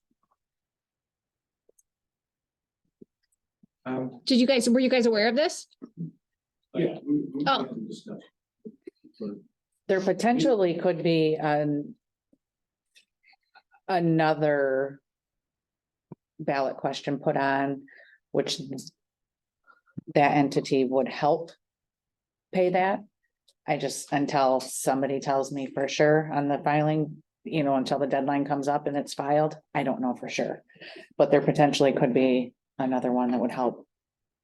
Were you guys aware of this? Yeah. Oh. There potentially could be another ballot question put on, which that entity would help pay that. Until somebody tells me for sure on the filing, until the deadline comes up and it's filed, I don't know for sure. But there potentially could be another one that would help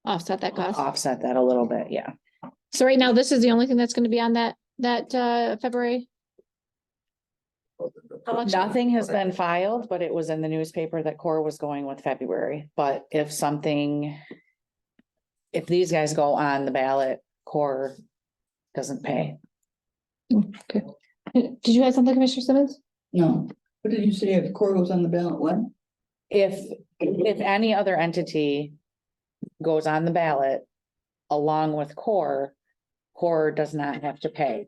Offset that cost. offset that a little bit, yeah. So right now, this is the only thing that's gonna be on that February. election? Nothing has been filed, but it was in the newspaper that Core was going with February, but if these guys go on the ballot, Core doesn't pay. Okay. Did you have something, Commissioner Simmons? No, what did you say if Core goes on the ballot, what? If any other entity goes on the ballot along with Core does not have to pay.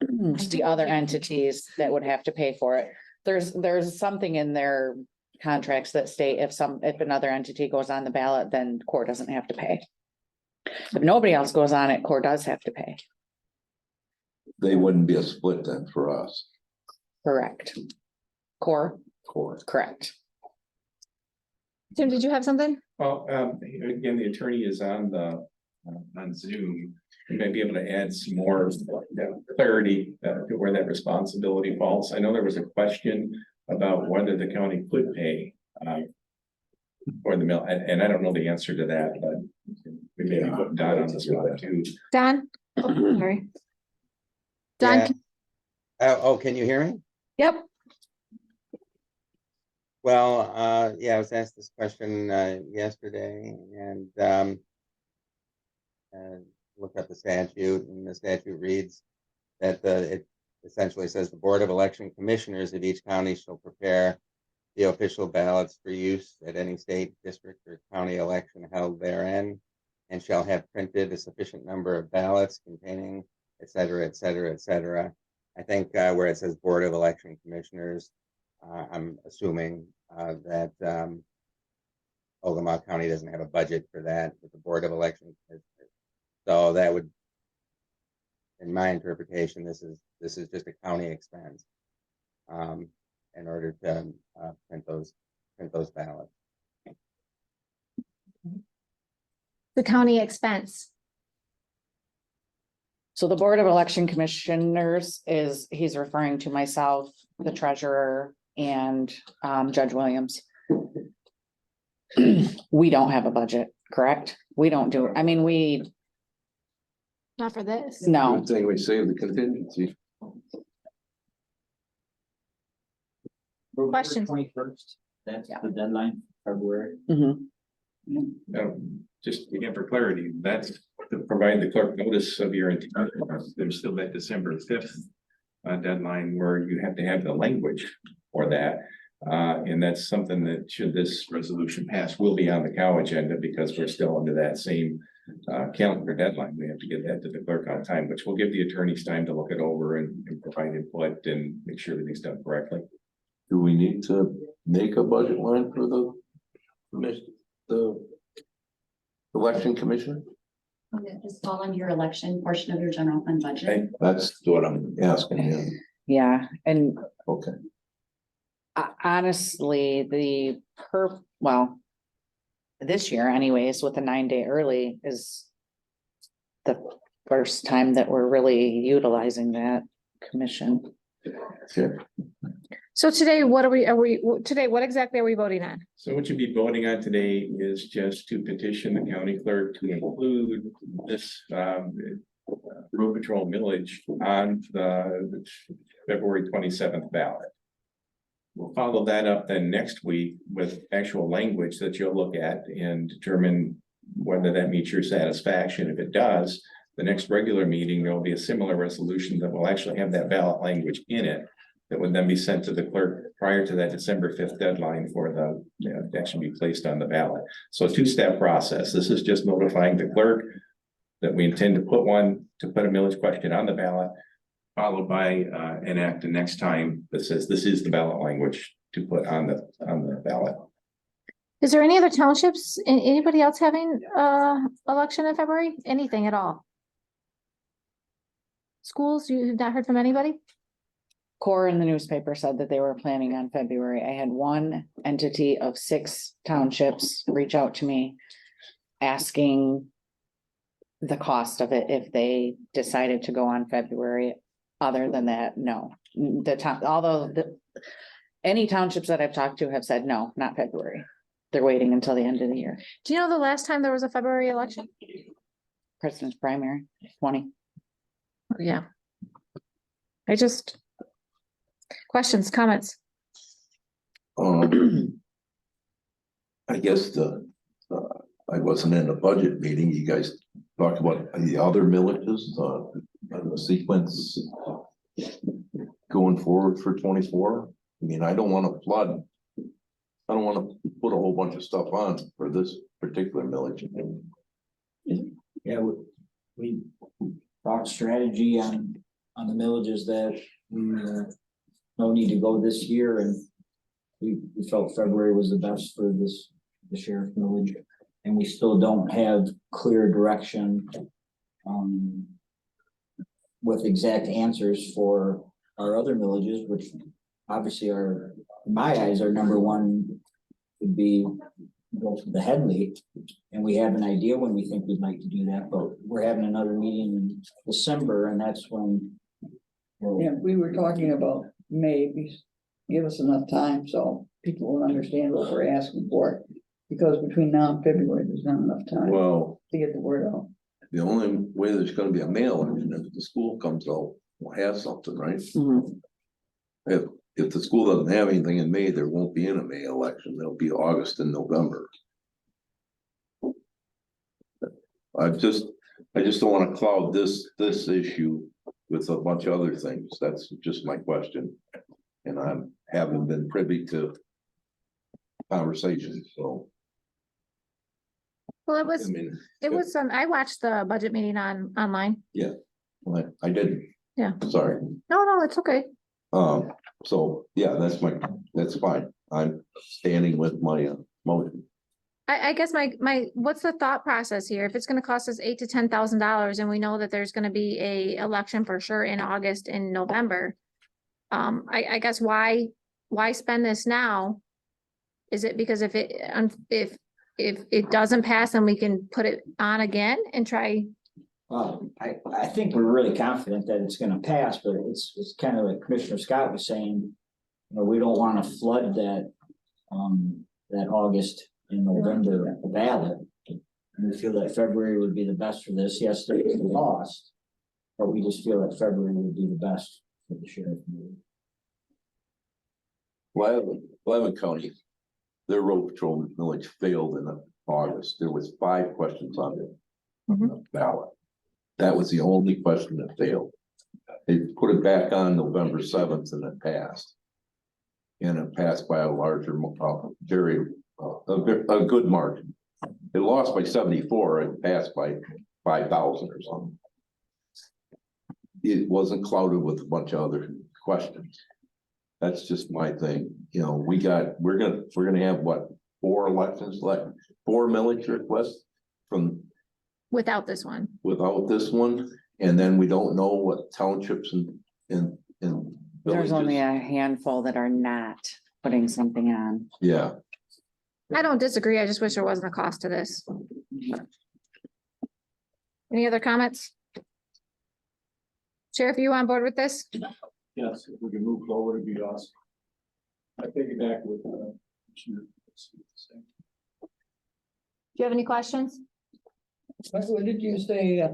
It's the other entities that would have to pay for it. There's something in their contracts that state if another entity goes on the ballot, then Core doesn't have to pay. If nobody else goes on it, Core does have to pay. They wouldn't be a split then for us. Correct. Core, correct. Tim, did you have something? Well, again, the attorney is on Zoom. We may be able to add some more clarity to where that responsibility falls. I know there was a question about whether the county could pay for the mill, and I don't know the answer to that, but we may be putting Don on the spot too. Don? Oh, sorry. Don? Yeah. Can you hear me? Yep. Well, I was asked this question yesterday and looked up the statute, and the statute reads that it essentially says the Board of Election Commissioners of each county shall prepare the official ballots for use at any state, district, or county election held therein, and shall have printed a sufficient number of ballots containing, et cetera, et cetera, et cetera. I think where it says Board of Election Commissioners, I'm assuming that Ogemaw County doesn't have a budget for that, with the Board of Election Commissioners. So that would, in my interpretation, this is just a county expense in order to print those ballots. The county expense. So the Board of Election Commissioners he's referring to myself, the treasurer, and Judge Williams. We don't have a budget, correct? We don't do, Not for this. no. Good thing we saved the contingency. Questions? 21st, that's Yeah. the deadline, February. Mhm. Just again for clarity, that's to provide the clerk notice of your intent. There's still that December 5th deadline where you have to have the language for that. And that's something that, should this resolution pass, will be on the cow agenda, because we're still under that same calendar deadline. We have to get that to the clerk on time, which will give the attorneys time to look it over and provide input and make sure everything's done correctly. Do we need to make a budget line for the election commissioner? Just fall under your election portion of your general fund budget. Okay, that's what I'm asking you. Yeah, and Okay. honestly, this year anyways, with the 9-day early is the first time that we're really utilizing that commission. Okay. So today, what exactly are we voting on? So what you'd be voting on today is just to petition the county clerk to include this road patrol millage on the February 27th ballot. We'll follow that up then next week with actual language that you'll look at and determine whether that meets your satisfaction. If it does, the next regular meeting, there will be a similar resolution that will actually have that ballot language in it that would then be sent to the clerk prior to that December 5th deadline for the, to actually be placed on the ballot. So a two-step process. This is just notifying the clerk that we intend to put a millage question on the ballot, followed by an act the next time that says this is the ballot language to put on the ballot. Is there any other townships, anybody else having election in February? Anything at all? Schools, you've not heard from anybody? Core in the newspaper said that they were planning on February. I had one entity of 6 townships reach out to me asking the cost of it if they decided to go on February. Other than that, no. Any townships that I've talked to have said, no, not February. They're waiting until the end of the year. Do you know the last time there was a February election? President's primary, 20. Yeah. Questions, comments? I guess I wasn't in the budget meeting. You guys talked about the other millages, the sequence going forward for 24. I mean, I don't want to flood. I don't want to put a whole bunch of stuff on for this particular millage. Yeah, we talked strategy on the millages that we no need to go this year, and we felt February was the best for the sheriff millage, and we still don't have clear direction with exact answers for our other millages, which obviously are, in my eyes, our number one would be go to the Headley, and we have an idea when we think we'd like to do that, but we're having another meeting in December, and that's when. Yeah, we were talking about maybe give us enough time so people will understand what we're asking for. Because between now and February, there's not enough time Well, to get the word out. the only way there's gonna be a mail election if the school comes out, will have something, right? If the school doesn't have anything in May, there won't be a May election. There'll be August and November. I just don't want to cloud this issue with a bunch of other things. That's just my question. And I haven't been privy to conversations, so. Well, I mean, I watched the budget meeting online. yeah, I didn't. Yeah. Sorry. No, it's okay. So, yeah, that's fine. I'm standing with my motion. I guess what's the thought process here? If it's gonna cost us $8,000 to $10,000 and we know that there's gonna be a election for sure in August and November. I guess why spend this now? Is it because if it doesn't pass, then we can put it on again and try? I think we're really confident that it's gonna pass, but it's kind of like Commissioner Scott was saying, we don't want to flood that August and November ballot. And we feel that February would be the best for this. Yes, there is a cost, but we just feel that February would be the best for the sheriff. Wyoming County, their road patrol millage failed in August. There was 5 questions on the ballot. That was the only question that failed. They put it back on November 7th and it passed. And it passed by a larger, a good margin. It lost by 74 and passed by 5,000 or something. It wasn't clouded with a bunch of other questions. That's just my thing. We're gonna have what, 4 elections left, 4 millage requests from. Without this one. Without this one, and then we don't know what townships and There's only villages. a handful that are not putting something on. Yeah, I don't disagree. I just wish there wasn't a cost to this. Any other comments? Sheriff, you on board with this? Do Yes, if we can move forward, it'd be awesome. I take it back with, Commissioner. you have any questions? What did you say,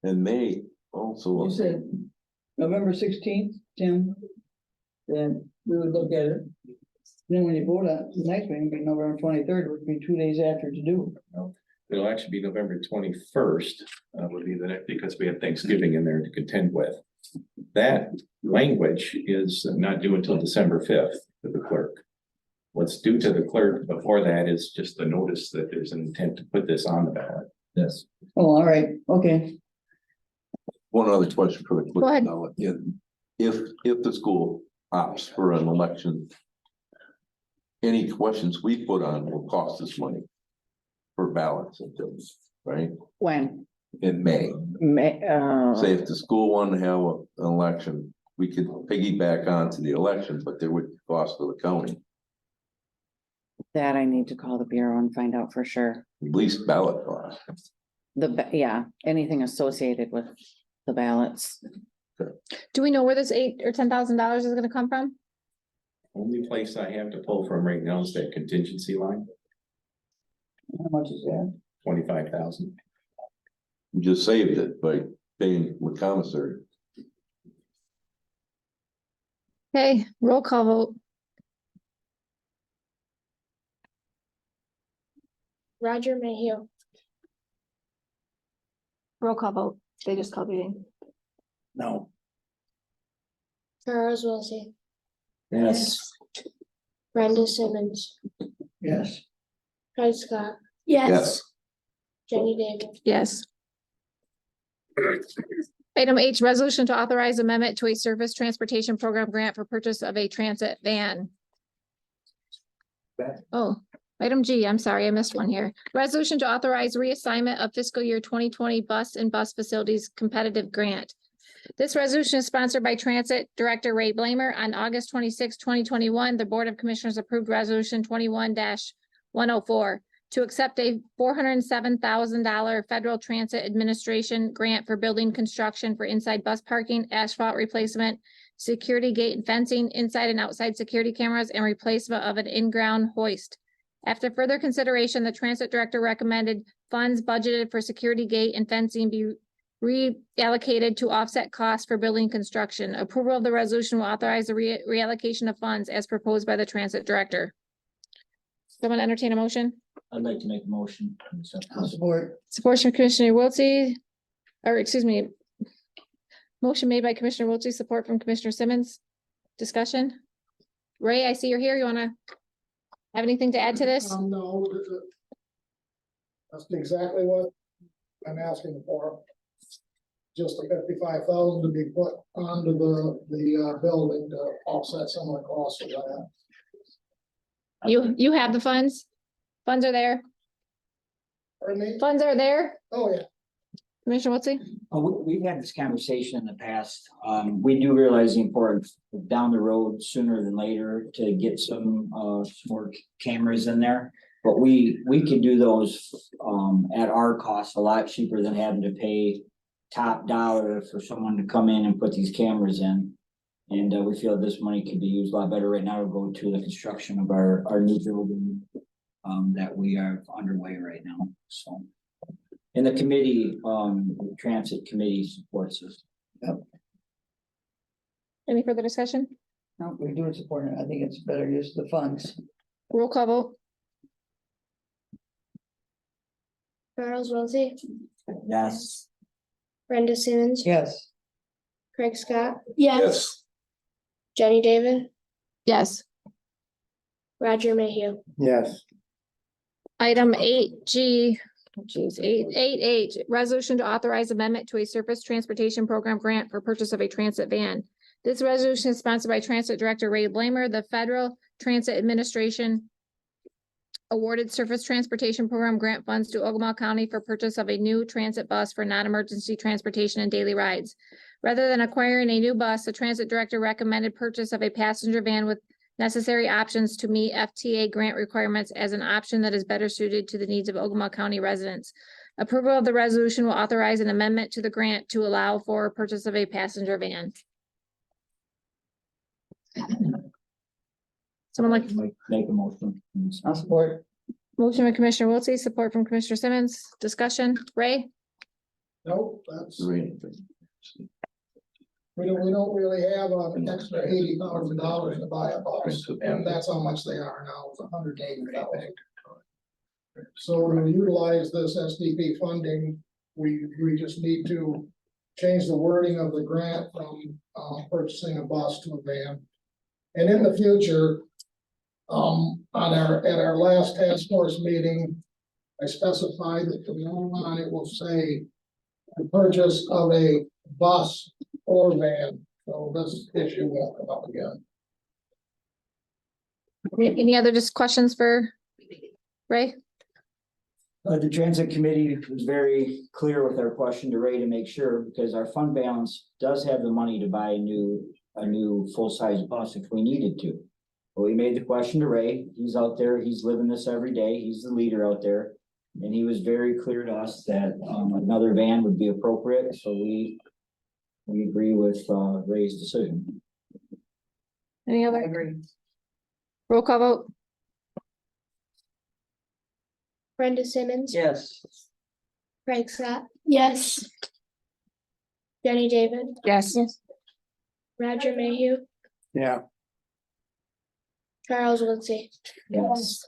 And May also. You said November 16th, Tim. Then we would look at it. Then when you vote on the next meeting, it'd be November 23rd, would be 2 days after to do. It'll actually be November 21st, would be the next, because we have Thanksgiving in there to contend with. That language is not due until December 5th to the clerk. What's due to the clerk before that is just the notice that there's an intent to put this on the ballot. Yes. Oh, all right, okay. One other question for the Go ahead. clerk. If the school opts for an election, any questions we put on will cost us money for ballots and things, right? When? In May, say if the school wanted to have an election, we could piggyback onto the election, but there would be cost for the county, That I need to call the bureau and find out for sure. at least ballot costs. Yeah, anything associated with the ballots. Do we know where this $8,000 or $10,000 is gonna come from? Only place I have to pull from right now is that contingency line, How much is that? 25,000. We just saved it by paying with commissary. Okay, roll call vote. Roger Mayhew. Roll call vote. They just called meeting. No. Charles Wiltie. Yes. Brenda Simmons. Yes. Craig Scott. Yes. Jenny David. Yes. Item H, resolution to authorize amendment to a surface transportation program grant for purchase of a transit van. Oh, item G, I'm sorry, I missed one here. Resolution to authorize reassignment of fiscal year 2020 bus and bus facilities competitive grant. This resolution is sponsored by Transit Director Ray Blamer. On August 26, 2021, the Board of Commissioners approved Resolution 21-104 to accept a $407,000 Federal Transit Administration grant for building construction for inside bus parking, asphalt replacement, security gate and fencing, inside and outside security cameras, and replacement of an in-ground hoist. After further consideration, the Transit Director recommended funds budgeted for security gate and fencing be reallocated to offset costs for building construction. Approval of the resolution will authorize the reallocation of funds as proposed by the Transit Director. Someone entertain a motion? I'd like to make a motion. I'll support. Support from Commissioner Wiltie, or excuse me. Motion made by Commissioner Wiltie, support from Commissioner Simmons. Discussion? Ray, I see you're here. You wanna have anything to add to this? No, that's exactly what I'm asking for. Just the 55,000 to be put onto the building to offset some of the costs of that. You have the funds? Funds are there? Pardon me? Funds are there? Oh, yeah. Commissioner Wiltie? We've had this conversation in the past. We do realize the importance of down the road sooner than later to get some more cameras in there. But we could do those at our cost a lot cheaper than having to pay top dollar for someone to come in and put these cameras in. And we feel this money could be used a lot better right now to go to the construction of our new building that we are underway right now, so. And the committee, the transit committee supports us. Any further discussion? No, we do support it. I think it's better use of the funds. Roll call vote. Charles Wiltie. Yes. Brenda Simmons. Yes. Craig Scott. Yes. Jenny David. Yes. Roger Mayhew. Yes. Item 8G, geez, 8H, resolution to authorize amendment to a surface transportation program grant for purchase of a transit van. This resolution is sponsored by Transit Director Ray Blamer. The Federal Transit Administration awarded surface transportation program grant funds to Ogemaw County for purchase of a new transit bus for non-emergency transportation and daily rides. Rather than acquiring a new bus, the Transit Director recommended purchase of a passenger van with necessary options to meet FTA grant requirements as an option that is better suited to the needs of Ogemaw County residents. Approval of the resolution will authorize an amendment to the grant to allow for purchase of a passenger van. Someone like Make a motion. I'll support. motion by Commissioner Wiltie, support from Commissioner Simmons. Discussion, Ray? Nope, that's, Right. we don't really have an extra $80,000 to buy a bus, and that's how much they are now, it's $180,000. So to utilize this SDP funding, we just need to change the wording of the grant from purchasing a bus to a van. And in the future, at our last task force meeting, I specified that from now on, it will say the purchase of a bus or van, so this issue won't come up again. Any other just questions for Ray? The transit committee was very clear with our question to Ray to make sure, because our fund balance does have the money to buy a new full-size bus if we needed to. But we made the question to Ray, he's out there, he's living this every day, he's the leader out there. And he was very clear to us that another van would be appropriate, so we agree with Ray's decision. Any I other? agree. Roll call vote? Brenda Simmons. Yes. Craig Scott. Yes. Jenny David. Yes. Roger Mayhew. Yeah. Charles Wiltie. Yes.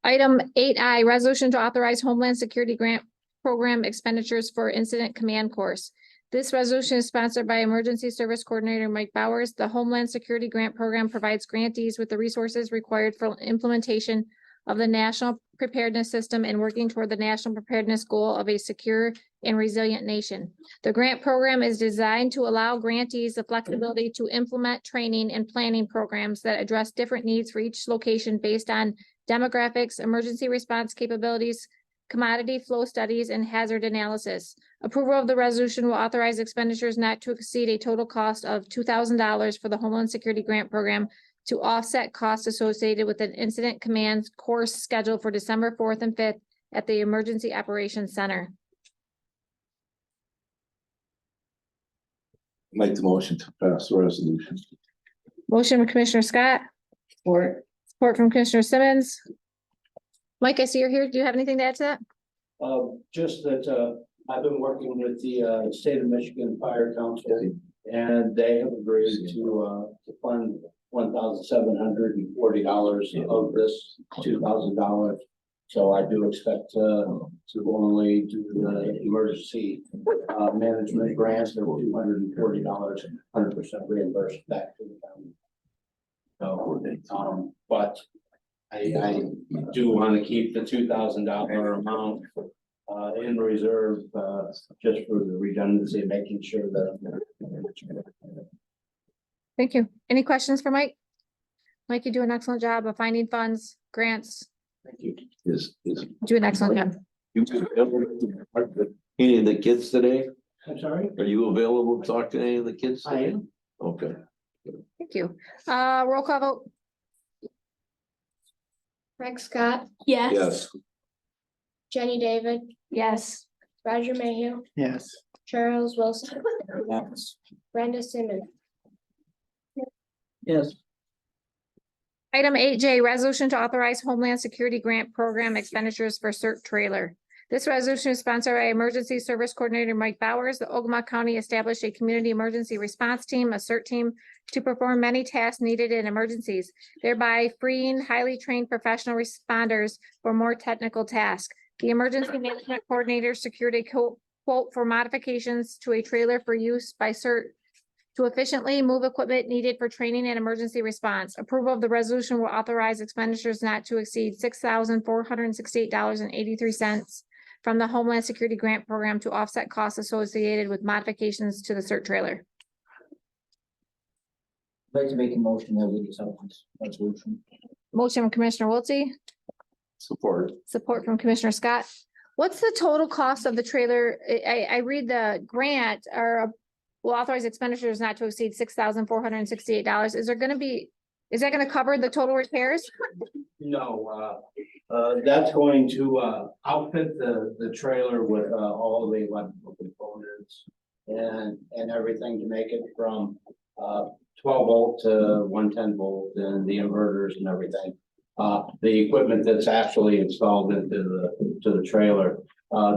Item 8I, resolution to authorize Homeland Security Grant Program expenditures for Incident Command Course. This resolution is sponsored by Emergency Service Coordinator Mike Bowers. The Homeland Security Grant Program provides grantees with the resources required for implementation of the National Preparedness System and working toward the national preparedness goal of a secure and resilient nation. The grant program is designed to allow grantees the flexibility to implement training and planning programs that address different needs for each location based on demographics, emergency response capabilities, commodity flow studies, and hazard analysis. Approval of the resolution will authorize expenditures not to exceed a total cost of $2,000 for the Homeland Security Grant Program to offset costs associated with an incident command course scheduled for December 4th and 5th at the Emergency Operations Center. Make the motion to pass the resolution. Motion from Commissioner Scott, Or support from Commissioner Simmons. Mike, I see you're here. Do you have anything to add to that? Just that, I've been working with the, State of Michigan Fire Council, and they have agreed to fund $1,740 of this $2,000. So I do expect, to only do the emergency, management grants of $240, 100% reimbursed back to the county. So, but I do want to keep the $2,000 amount in reserve, just for the redundancy, making sure that. Thank you. Any questions for Mike? Mike, you do an excellent job of finding funds, grants. Thank you. Do an excellent job. Any of the kids today? I'm sorry? Are you available to talk to any of the kids I today? am. Okay. Thank you. Roll call vote? Craig Scott. Yes. Yes. Jenny David. Yes. Roger Mayhew. Yes. Charles Wilson. Yes. Brenda Simmons. Yes. Item 8J, resolution to authorize Homeland Security Grant Program expenditures for CERT trailer. This resolution is sponsored by Emergency Service Coordinator Mike Bowers. The Ogemaw County established a community emergency response team, a CERT team, to perform many tasks needed in emergencies, thereby freeing highly trained professional responders for more technical tasks. The Emergency Management Coordinator secured a quote for modifications to a trailer for use by CERT to efficiently move equipment needed for training and emergency response. Approval of the resolution will authorize expenditures not to exceed $6,468.83 from the Homeland Security Grant Program to offset costs associated with modifications to the CERT trailer. I'd like to make a motion that we accept this resolution. Motion from Commissioner Wiltie, Support. support from Commissioner Scott. What's the total cost of the trailer? I read the grant or will authorize expenditures not to exceed $6,468. Is that gonna cover the total repairs? No, that's going to, outfit the trailer with, all the electrical components and everything to make it from, 12 volt to 110 volt and the inverters and everything. The equipment that's actually installed into the trailer,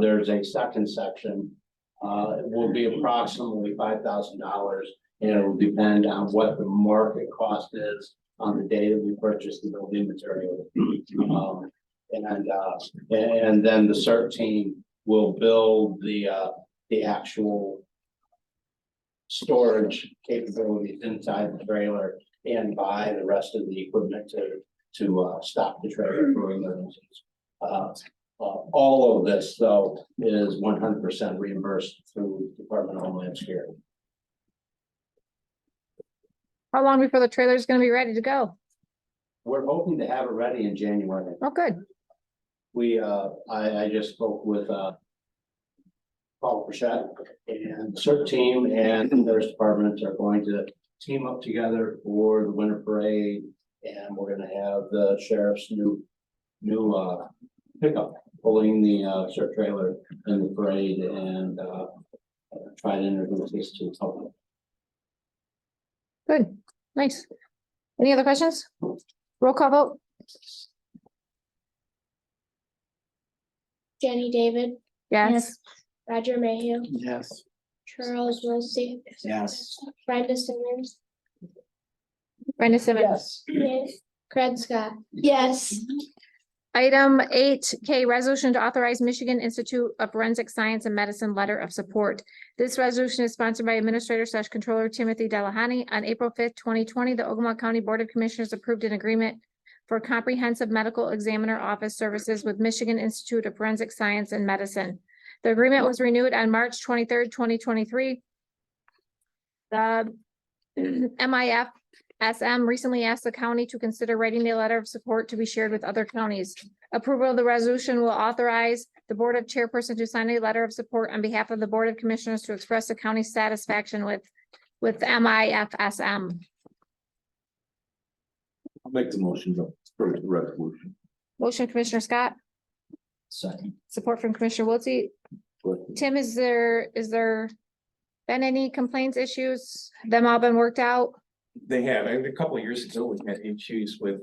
there's a second section It will be approximately $5,000, and it will depend on what the market cost is on the day that we purchase the building material. And then the CERT team will build the actual storage capabilities inside the trailer and buy the rest of the equipment to stock the trailer for emergencies. All of this, though, is 100% reimbursed through Department of Homeland Security. How long before the trailer is gonna be ready to go? We're hoping to have it ready in January. Oh, good. I just spoke with Paul Frechette and the CERT team and their departments are going to team up together for the winter parade. And we're gonna have the sheriff's new pickup pulling the CERT trailer in the parade and try to introduce this to the public. Good, nice. Any other questions? Roll call vote? Jenny David, Yes. Roger Mayhew, Yes. Charles Wilsey, Yes. Brenda Simmons, Brenda Simmons. yes, Craig Scott. Yes. Item 8K, resolution to authorize Michigan Institute of Forensic Science and Medicine letter of support. This resolution is sponsored by Administrator / Controller Timothy Delahoney. On April 5th, 2020, the Ogemaw County Board of Commissioners approved an agreement for comprehensive medical examiner office services with Michigan Institute of Forensic Science and Medicine. The agreement was renewed on March 23rd, 2023. The MIFSM recently asked the county to consider writing a letter of support to be shared with other counties. Approval of the resolution will authorize the Board of Chairperson to sign a letter of support on behalf of the Board of Commissioners to express the county's satisfaction with MIFSM. I'll make the motion for the resolution. Motion, Commissioner Scott, Second. support from Commissioner Wiltie. Tim, is there been any complaints, issues? Them all been worked out? They have, and a couple of years ago, we had issues with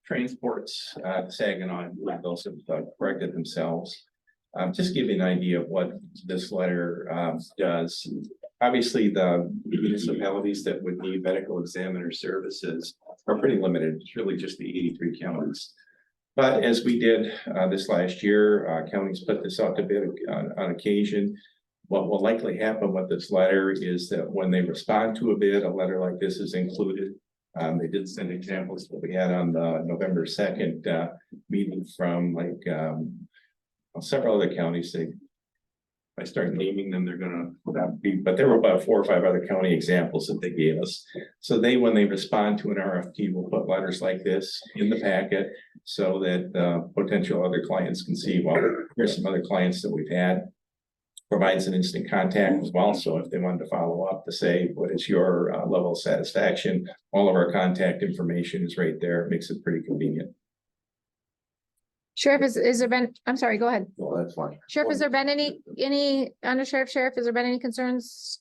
transports, Saginaw, those have corrected themselves. Just give you an idea of what this letter does. Obviously, the municipalities that would need medical examiner services are pretty limited. It's really just the 83 counties. But as we did this last year, counties put this out to bid on occasion. What will likely happen with this letter is that when they respond to a bid, a letter like this is included. They did send examples that we had on the November 2nd meeting from several other counties. If I start naming them, they're gonna be, but there were about 4 or 5 other county examples that they gave us. So when they respond to an RFP, will put letters like this in the packet so that potential other clients can see, well, here's some other clients that we've had. Provides an instant contact as well. So if they wanted to follow up to say, what is your level of satisfaction? All of our contact information is right there. It makes it pretty convenient. Sheriff, is there been, I'm sorry, go ahead. No, that's fine. Sheriff, has there been any Sheriff, has there been any concerns?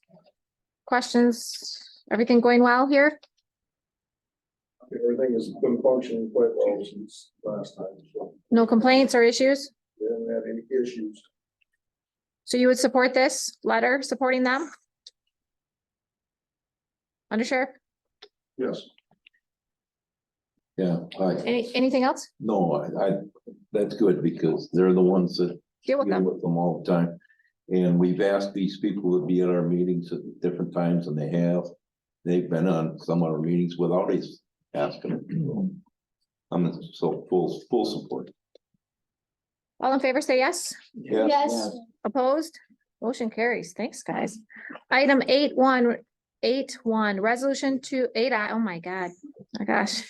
Questions? Everything going well here? Everything has been functioning quite well since last time, so No complaints or issues? we haven't had any issues. So you would support this letter, supporting them? Under Sheriff, Yes. Yeah, anything else? no, that's good because they're the ones that Deal with deal them. with them all the time. And we've asked these people to be at our meetings at different times and they have. They've been on some of our meetings without us asking them. I'm so full support. All in favor, say yes. Yes. Opposed? Motion carries. Thanks, guys. Item 8.1, resolution to 8I, oh my God, my gosh.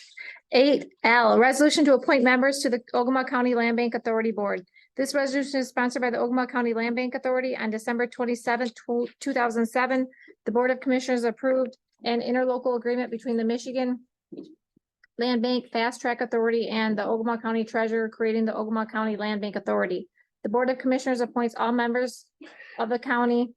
8L, resolution to appoint members to the Ogemaw County Land Bank Authority Board. This resolution is sponsored by the Ogemaw County Land Bank Authority on December 27th, 2007. The Board of Commissioners approved an interlocal agreement between the Michigan Land Bank Fast Track Authority and the Ogemaw County Treasurer, creating the Ogemaw County Land Bank Authority. The Board of Commissioners appoints all members of the county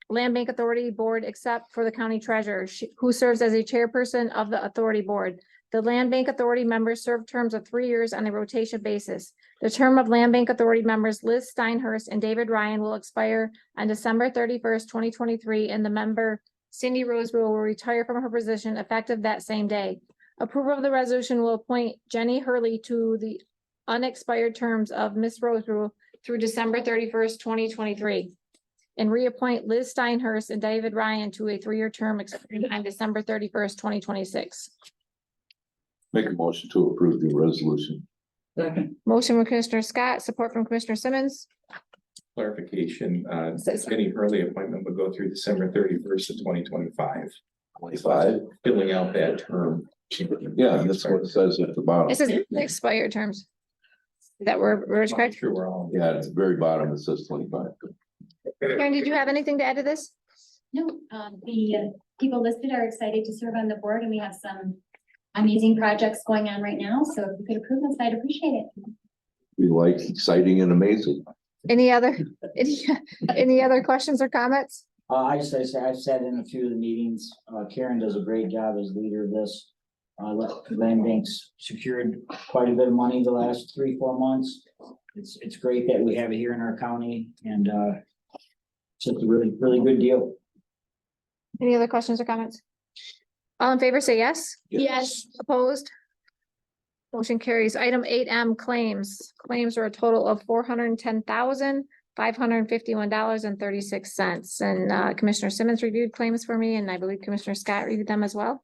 Land Bank Authority Board except for the county treasurer, who serves as a chairperson of the authority board. The Land Bank Authority members serve terms of 3 years on a rotation basis. The term of Land Bank Authority members Liz Steinhurst and David Ryan will expire on December 31st, 2023, and the member Cindy Roseborough will retire from her position effective that same day. Approval of the resolution will appoint Jenny Hurley to the unexpired terms of Ms. Roseborough through December 31st, 2023. And reappoint Liz Steinhurst and David Ryan to a 3-year term expiring on December 31st, 2026. Make a motion to approve the resolution. Second, Motion from Commissioner Scott, support from Commissioner Simmons. Clarification, Says- any early appointment would go through December 31st of 2025. 25. Filling out that term. Yeah, that's what it says at the bottom. This is expired terms. That we're correct. Sure, we're all. Yeah, at the very bottom, it says 25. Karen, did you have anything to add to this? No, the people listed are excited to serve on the board and we have some amazing projects going on right now. So if you could approve this, I'd appreciate it. We like exciting and amazing. Any other questions or comments? I've sat in a few of the meetings. Karen does a great job as leader of this. Land Bank's secured quite a bit of money the last 3-4 months. It's great that we have it here in our county and it's just a really, really good deal. Any other questions or comments? All in favor, say yes. Yes. Opposed? Motion carries. Item 8M claims. Claims are a total of $410,551.36. And Commissioner Simmons reviewed claims for me, and I believe Commissioner Scott reviewed them as well.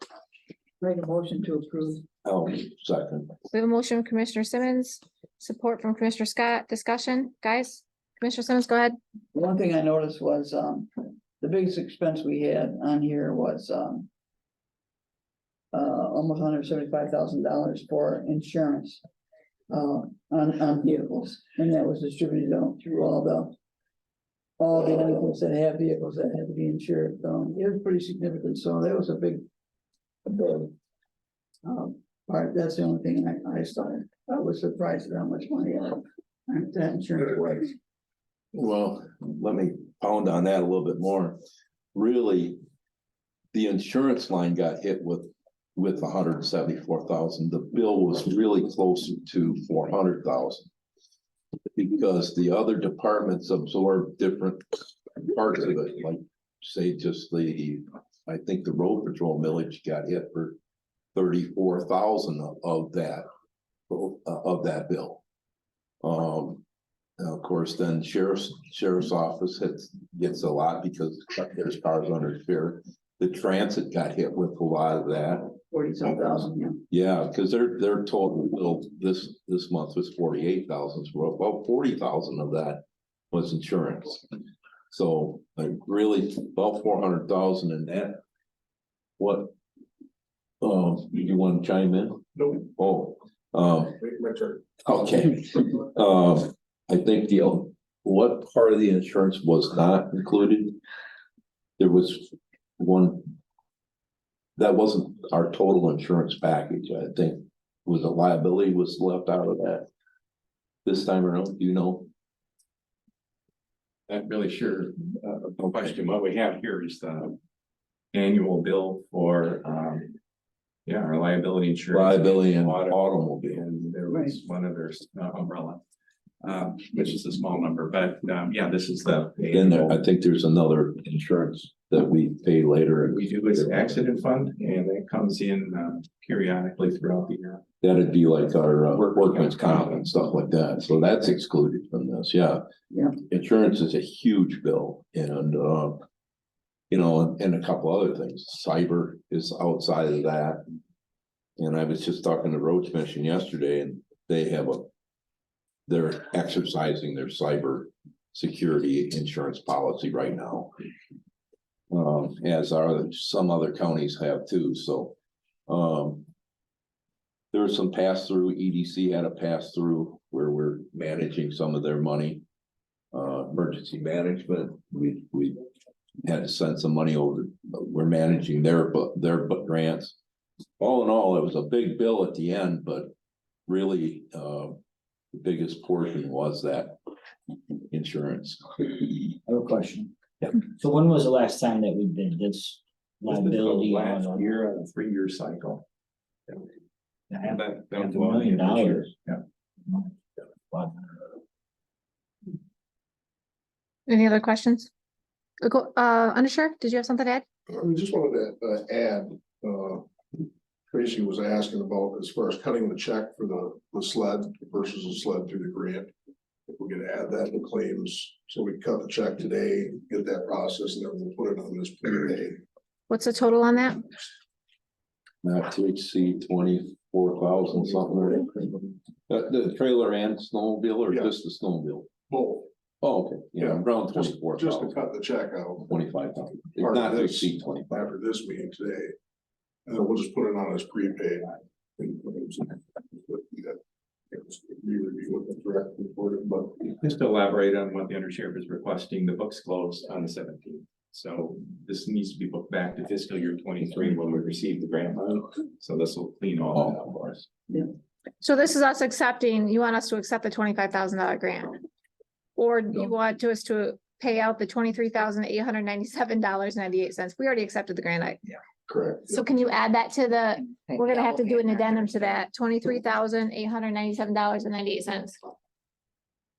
make a motion to approve. Oh, second. We have a motion from Commissioner Simmons, support from Commissioner Scott. Discussion, guys? Commissioner Simmons, go ahead. One thing I noticed was, the biggest expense we had on here was, almost $175,000 for insurance. On vehicles, and that was distributed out through all the entities that have vehicles that had to be insured. It was pretty significant, so that was a big part. That's the only thing I started. I was surprised at how much money that insurance was. Well, let me pound on that a little bit more. Really, the insurance line got hit with $174,000. The bill was really closer to $400,000. Because the other departments absorb different parts of it, like say just I think the road patrol millage got hit for $34,000 of that bill. Of course, then sheriff's office gets a lot because there's cars under sheriff. The transit got hit with a lot of that. 47,000. Yeah, because their total bill this month was 48,000. So about 40,000 of that was insurance. So really about 400,000 in that. What? You want to chime in? No. Oh. Okay. I think what part of the insurance was not included? There was one that wasn't our total insurance package. I think was a liability was left out of that this time around. Do you know? Not really sure. No question. What we have here is the annual bill for, our liability insurance. Liability and automobile. And there was one other umbrella, which is a small number, but this is the. Then I think there's another insurance that we pay later. We do is accident fund, and it comes in periodically throughout the year. That'd be like our workman's comp and stuff like that. So that's excluded from this. Yeah. Yeah. Insurance is a huge bill and, and a couple other things. Cyber is outside of that. And I was just talking to Road Commission yesterday and they're exercising their cyber security insurance policy right now. As some other counties have too. So, there was some pass through. EDC had a pass through where we're managing some of their money. Emergency management, we had to send some money over. We're managing their grants. All in all, it was a big bill at the end, but really, the biggest portion was that insurance. I have a question. Yeah. So when was the last time that we did this liability? Last year on a 3-year cycle. And that. $500 million. Yeah. Any other questions? Undersheriff, did you have something to add? I just wanted to add, Tracy was asking about as far as cutting the check for the sled versus the sled through the grant. If we're gonna add that to claims, so we cut the check today, get that process, and then we'll put it on this pay. What's the total on that? Not to exceed 24,000 something. The trailer and snowmobile or Yeah. just the snowmobile? Both, Oh, okay, yeah, around just 24,000. to cut the check out 25,000, Part not of to this. exceed 25. after this meeting today. And then we'll just put it on as prepaid. Re-review it, correct, report it, but Just to elaborate on what the undersheriff is requesting, the books close on the 17th. So this needs to be booked back to fiscal year 23 when we receive the grant money. So this will clean all that up for us. So this is us accepting, you want us to accept the $25,000 grant? Or do you want us to pay out the $23,897.98? We already accepted the grant. correct. So can you add that to the, we're gonna have to do an addendum to that, $23,897.98.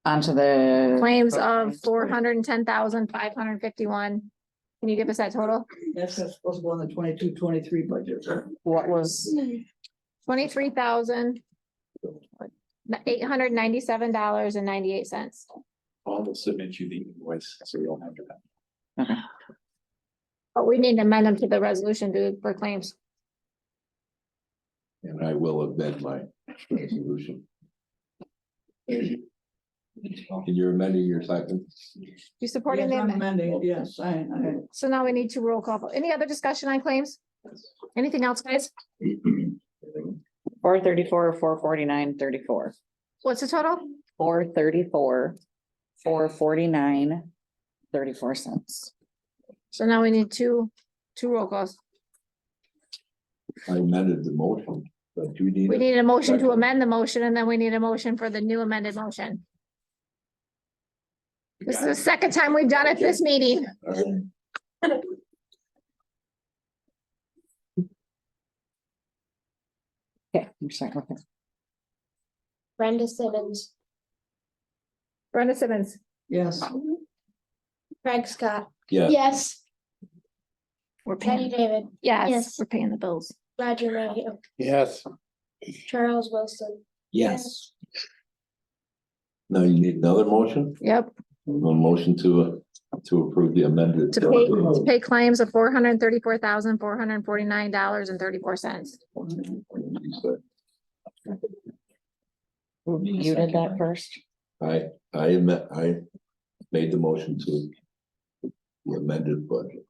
Onto the. Claims of $410,551. Can you give us that total? That's supposed to go on the 22-23 budget. What was, $23,897.98. I'll submit you the invoice, so you'll have that. But we need to amend them to the resolution for claims. And I will amend my resolution. Can you amend your second? You supporting Yes, I'm them? amending it, yes, So now we need to roll call. Any other discussion on claims? Anything else, guys? 434, 449, 34. What's the total? 434, 449, 34 cents. So now we need two roll calls. I amended the motion, but you need. We need a motion to amend the motion, and then we need a motion for the new amended motion. This is the second time we've done it this meeting. Okay, I'm sorry. Okay. Brenda Simmons, Brenda Simmons. yes. Craig Scott. Yeah. Yes. We're Jenny paying, David, yes, Yes. we're paying the bills. Roger Mayhew, Yes. Charles Wilson. Yes. Now you need another motion, Yep, a motion to approve the amended. to pay claims of $434,449.34. You did that first? I made the motion to the amended budget.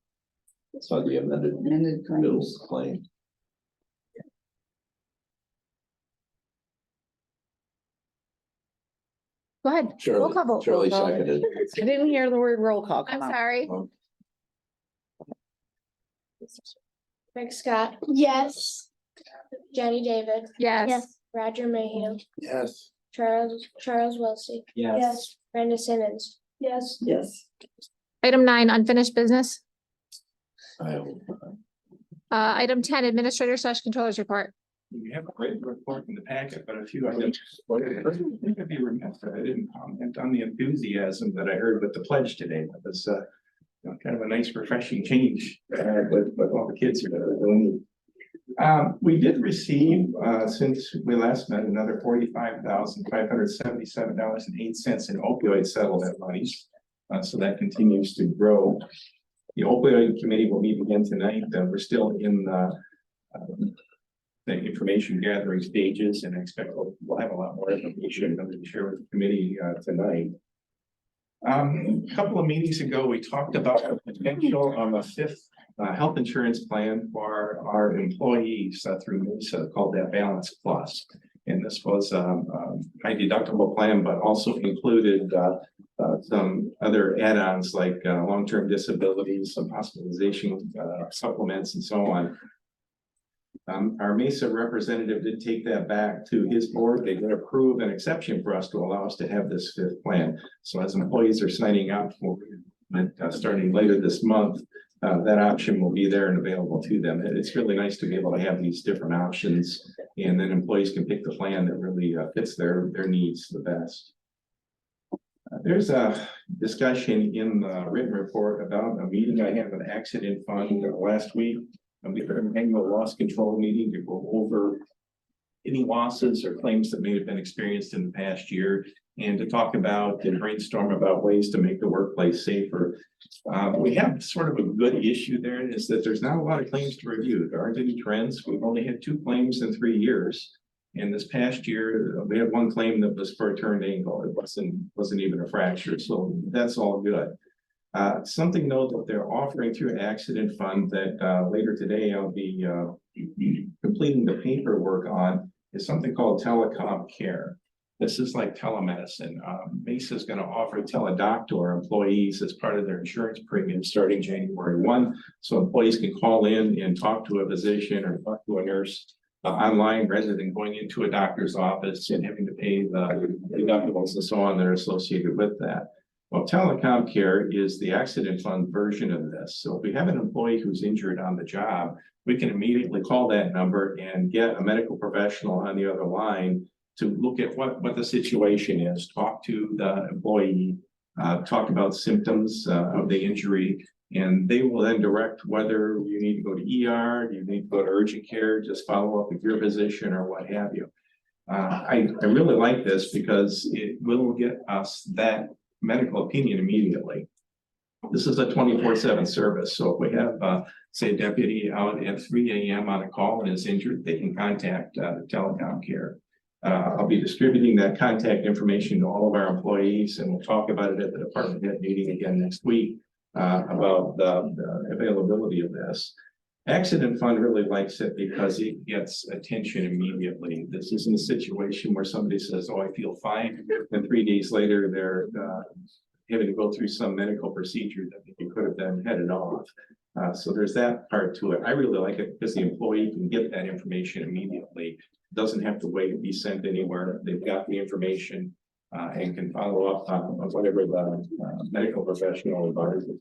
It's not the amended Amended claims. bills claim. Go ahead. Roll call vote. Shirley seconded. I didn't hear the word roll call I'm come out. sorry. Craig Scott. Yes. Jenny David, Yes. Roger Mayhew, Yes. Charles Wilson. Yes. Brenda Simmons. Yes. Yes. Item 9, unfinished business. I Item 10, administrator / controllers report. We have a great report in the packet, but a few items. I think I'd be remiss if I didn't comment on the enthusiasm that I heard with the pledge today. That was kind of a nice refreshing change with all the kids here that are doing. We did receive, since we last met, another $45,577.08 in opioid settlement monies. So that continues to grow. The opioid committee will meet again tonight. We're still in the information gathering stages, and I expect we'll have a lot more information to share with the committee tonight. A couple of meetings ago, we talked about the potential of a fifth health insurance plan for our employees through MESA called that Balance Plus. And this was a high deductible plan, but also included some other add-ons like long-term disability, some hospitalization supplements, and so on. Our MESA representative did take that back to his board. They did approve an exception for us to allow us to have this fifth plan. So as employees are signing up for starting later this month, that option will be there and available to them. It's really nice to be able to have these different options, and then employees can pick the plan that really fits their needs the best. There's a discussion in the written report about a meeting I had with Accident Fund last week. We had an annual loss control meeting to go over any losses or claims that may have been experienced in the past year, and to talk about and brainstorm about ways to make the workplace safer. We have sort of a good issue there, is that there's not a lot of claims to review. There aren't any trends. We've only had 2 claims in 3 years. And this past year, we had 1 claim that was for a turned ankle. It wasn't even a fracture, so that's all good. Something though that they're offering through Accident Fund that later today I'll be completing the paperwork on is something called telecom care. This is like telemedicine. Mesa is going to offer TeleDoc to our employees as part of their insurance premium starting January 1. So employees can call in and talk to a physician or talk to a nurse online rather than going into a doctor's office and having to pay the deductibles and so on that are associated with that. Well, telecom care is the accident fund version of this. So if we have an employee who's injured on the job, we can immediately call that number and get a medical professional on the other line to look at what the situation is, talk to the employee, talk about symptoms of the injury, and they will then direct whether you need to go to ER, you need to go to urgent care, just follow up with your physician or what have you. I really like this because it will get us that medical opinion immediately. This is a 24/7 service. So if we have, say, a deputy out at 3 a.m. on a call and is injured, they can contact telecom care. I'll be distributing that contact information to all of our employees, and we'll talk about it at the department head meeting again next week about the availability of this. Accident Fund really likes it because it gets attention immediately. This isn't a situation where somebody says, "Oh, I feel fine," and 3 days later they're having to go through some medical procedure that they could have then headed off. So there's that part to it. I really like it because the employee can get that information immediately. Doesn't have to wait to be sent anywhere. They've got the information and can follow up on whatever the medical professional advises.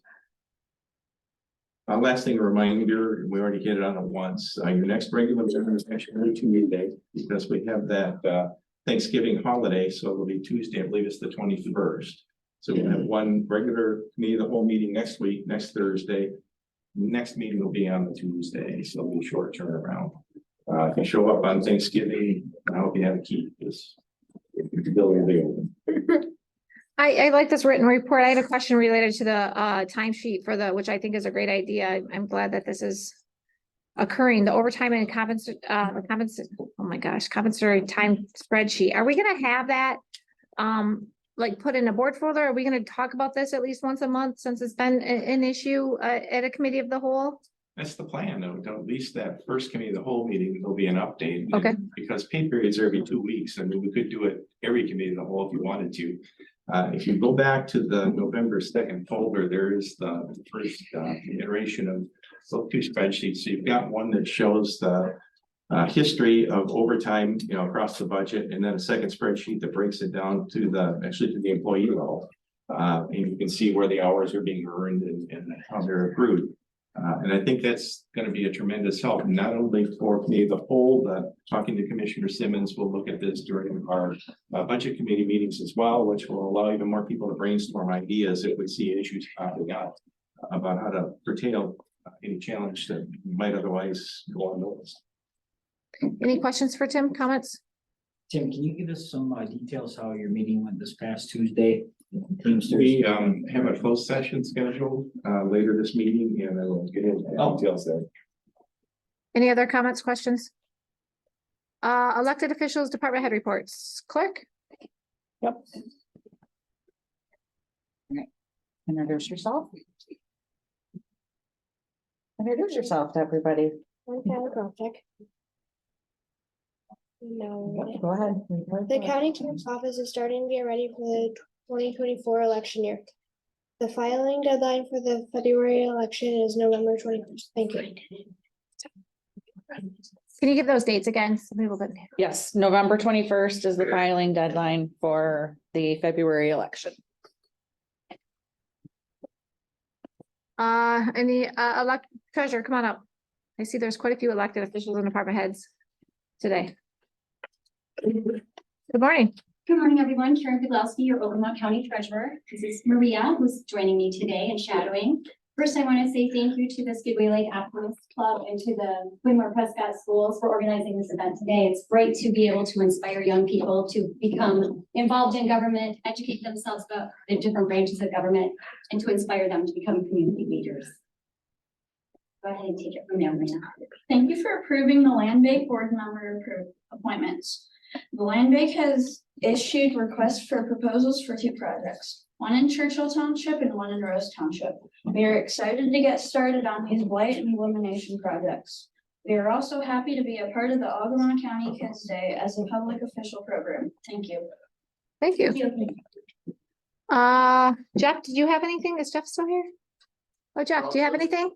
Last thing, a reminder, we already hit it on it once. Your next regular meeting is actually Tuesday because we have that Thanksgiving holiday. So it'll be Tuesday, I believe it's the 21st. So we'll have one regular committee, the whole meeting next week, next Thursday. Next meeting will be on the Tuesday, so it'll be a short turnaround. If you show up on Thanksgiving, I hope you have a key because the building will be open. I like this written report. I had a question related to the timesheet for which I think is a great idea. I'm glad that this is occurring. The overtime and compensatory time spreadsheet. Are we gonna have that like put in a board folder? Are we gonna talk about this at least once a month since it's been an issue at a committee of the whole? That's the plan, though. At least that first committee, the whole meeting, there'll be an update. Okay. Because pay periods are every 2 weeks. I mean, we could do it every committee of the whole if you wanted to. If you go back to the November 2nd folder, there is the first iteration of those 2 spreadsheets. So you've got one that shows the history of overtime, across the budget, and then a second spreadsheet that breaks it down to the employee level. And you can see where the hours are being earned and how they're accrued. And I think that's going to be a tremendous help, not only for me, the whole, talking to Commissioner Simmons, we'll look at this during our budget committee meetings as well, which will allow even more people to brainstorm ideas if we see issues popping up about how to curtail any challenge that might otherwise go unnoticed. Any questions for Tim? Comments? Tim, can you give us some details how your meeting went this past Tuesday? We have a closed session scheduled later this meeting, and I will get into details there. Any other comments, questions? Elected officials, department head reports. Clerk? Yep. Okay. Introduce yourself. Introduce yourself to everybody. No. Yep, go ahead. The county clerk's office is starting to get ready for the 2024 election year. The filing deadline for the February election is November 21st. Thank you. Can you give those dates again? Some people didn't. Yes, November 21st is the filing deadline for the February election. Any, treasurer, come on up. I see there's quite a few elected officials and department heads today. Good morning. Good morning, everyone. Karen Kudlowski, your Ogemaw County Treasurer. This is Maria, who's joining me today and shadowing. First, I want to say thank you to the Skidway Lake Optimist Club and to the Quinmore Prescott Schools for organizing this event today. It's great to be able to inspire young people to become involved in government, educate themselves about the different branches of government, and to inspire them to become community leaders. Go ahead and take it from there, Marina. Thank you for approving the Land Bank board member appointments. The Land Bank has issued requests for proposals for 2 projects, one in Churchill Township and one in Rose Township. We are excited to get started on these blight and elimination projects. We are also happy to be a part of the Ogemaw County Kids Day as a public official program. Thank you. Thank you. Jeff, did you have anything? Is Jeff still here? Oh, Jeff, do you have anything?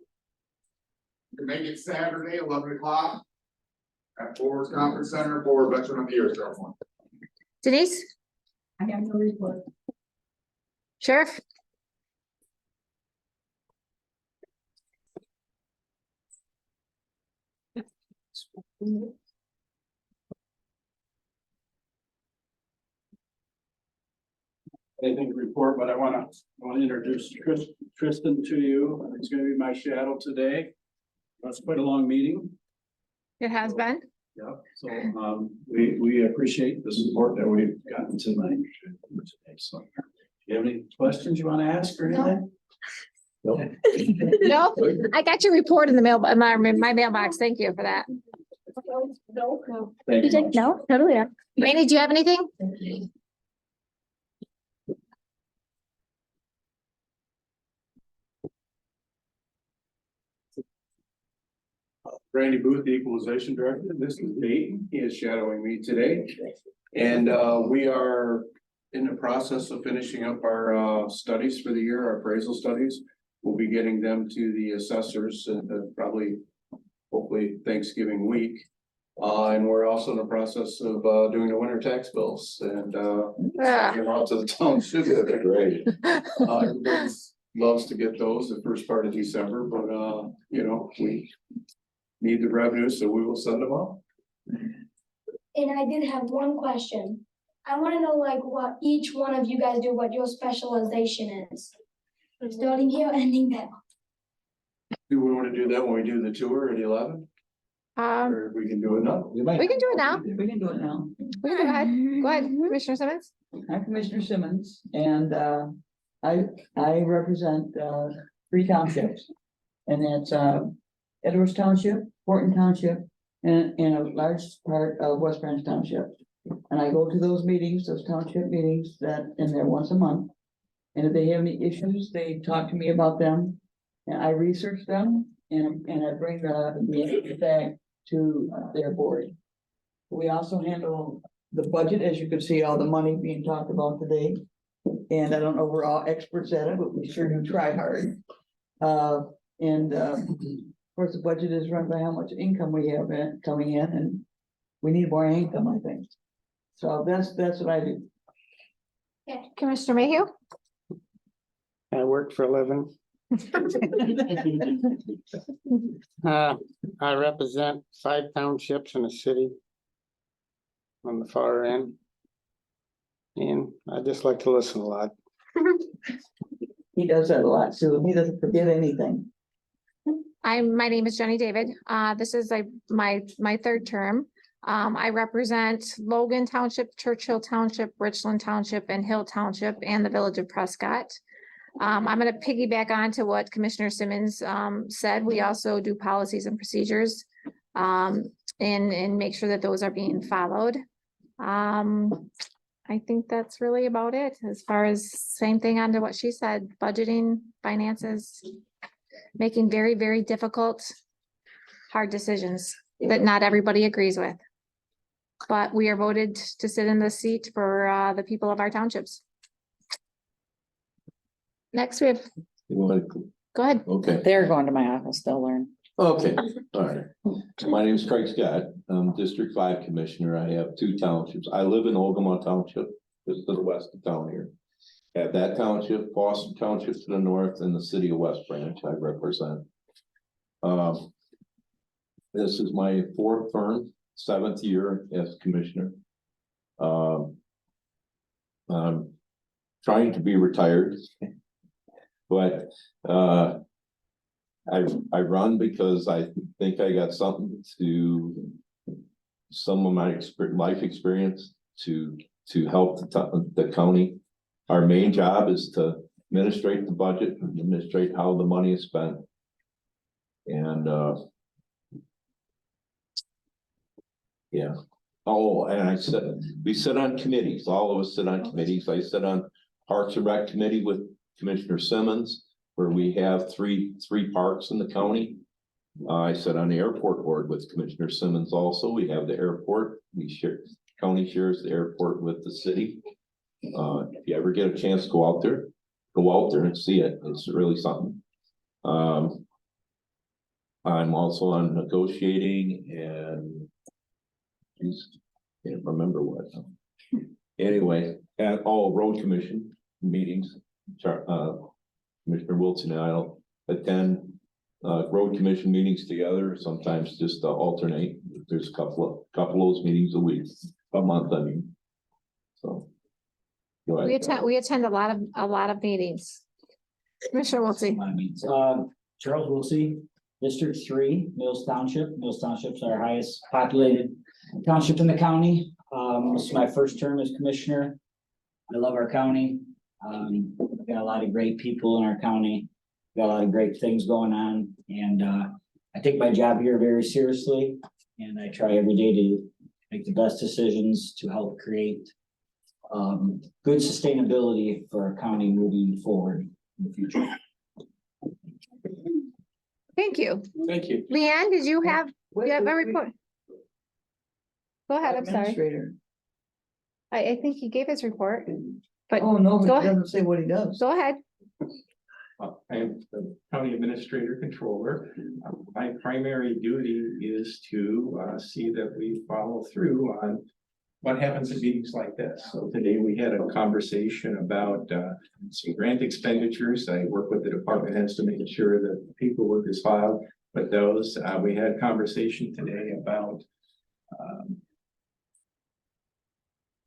To make it Saturday, 11 o'clock at Forest Conference Center for Veteran of the Year ceremony. Denise? I have no report. Sheriff? Anything to report, but I want to introduce Tristan to you. He's going to be my shadow today. That's quite a long meeting. It has been. Yeah, so we appreciate the support that we've gotten tonight. So, do you have any questions you want to ask or anything? No. No, I got your report in the mail, my mailbox. Thank you for that. Thank you much. No, totally. Rainey, do you have anything? Randy Booth, the Equalization Director. This is Dayton. He is shadowing me today. And we are in the process of finishing up our studies for the year, our appraisal studies. We'll be getting them to the assessors probably, hopefully Thanksgiving week. And we're also in the process of doing the winter tax bills and getting out to the township. Great. Everybody loves to get those the first part of December, but you know, we need the revenue, so we will send them out. And I did have one question. I want to know like what each one of you guys do, what your specialization is. Starting here, ending there. Do we want to do that when we do the tour at 11? Or we can do it now? We can do it now. We can do it now. We can go ahead. Go ahead, Commissioner Simmons. I'm Commissioner Simmons, and I represent 3 townships. And that's Edwards Township, Horton Township, and a large part of West Branch Township. And I go to those meetings, those township meetings in there once a month. And if they have any issues, they talk to me about them. And I research them and I bring the back to their board. We also handle the budget, as you can see, all the money being talked about today. And I don't know, we're all experts at it, but we sure do try hard. Of course, the budget is run by how much income we have coming in, and we need more income, I think. So that's what I do. Commissioner Mayhew. I work for a living. I represent 5 townships in a city on the far end. And I just like to listen a lot. He does that a lot, Sue. He doesn't forget anything. My name is Jenny David. This is my 3rd term. I represent Logan Township, Churchill Township, Richland Township, and Hill Township, and the village of Prescott. I'm going to piggyback on to what Commissioner Simmons said. We also do policies and procedures and make sure that those are being followed. I think that's really about it as far as same thing on to what she said, budgeting, finances, making very, very difficult, hard decisions that not everybody agrees with. But we are voted to sit in the seat for the people of our townships. Next, we have, go ahead. Okay. They're going to my office, they'll learn. Okay, all right. My name is Craig Scott. I'm District 5 Commissioner. I have 2 townships. I live in Ogemaw Township, just to the west of town here. Have that township, Foster Township to the north, and the city of West Branch I represent. This is my fourth term, 7th year as commissioner. I'm trying to be retired, but I run because I think I got something to some of my life experience to help the county. Our main job is to administrate the budget, administrate how the money is spent. And yeah. Oh, and we sit on committees. All of us sit on committees. I sit on Parks and Rec Committee with Commissioner Simmons, where we have three parks in the county. I sit on the airport board with Commissioner Simmons also. We have the airport. County shares the airport with the city. If you ever get a chance to go out there and see it. It's really something. I'm also on negotiating and can't remember what. Anyway, at all road commission meetings, Commissioner Wilson and I'll attend road commission meetings together, sometimes just alternate. There's a couple of those meetings a month, I mean. So. Go ahead. We attend a lot of meetings. Commissioner Wiltie. Charles Wilsey, District 3, Mills Township. Mills Township's our highest populated township in the county. This is my first term as commissioner. I love our county. We've got a lot of great people in our county. Got a lot of great things going on, and I take my job here very seriously, and I try every day to make the best decisions to help create good sustainability for our county moving forward in the future. Thank you. Thank you. Leanne, did you have a report? Go ahead, I'm sorry. Administrator. I think he gave his report, but Oh, no, but go he ahead. doesn't say what he does. Go ahead. I am the county administrator controller. My primary duty is to see that we follow through on what happens at meetings like this. So today we had a conversation about some grant expenditures. I work with the department heads to make sure that the paperwork is filed. But those, we had a conversation today about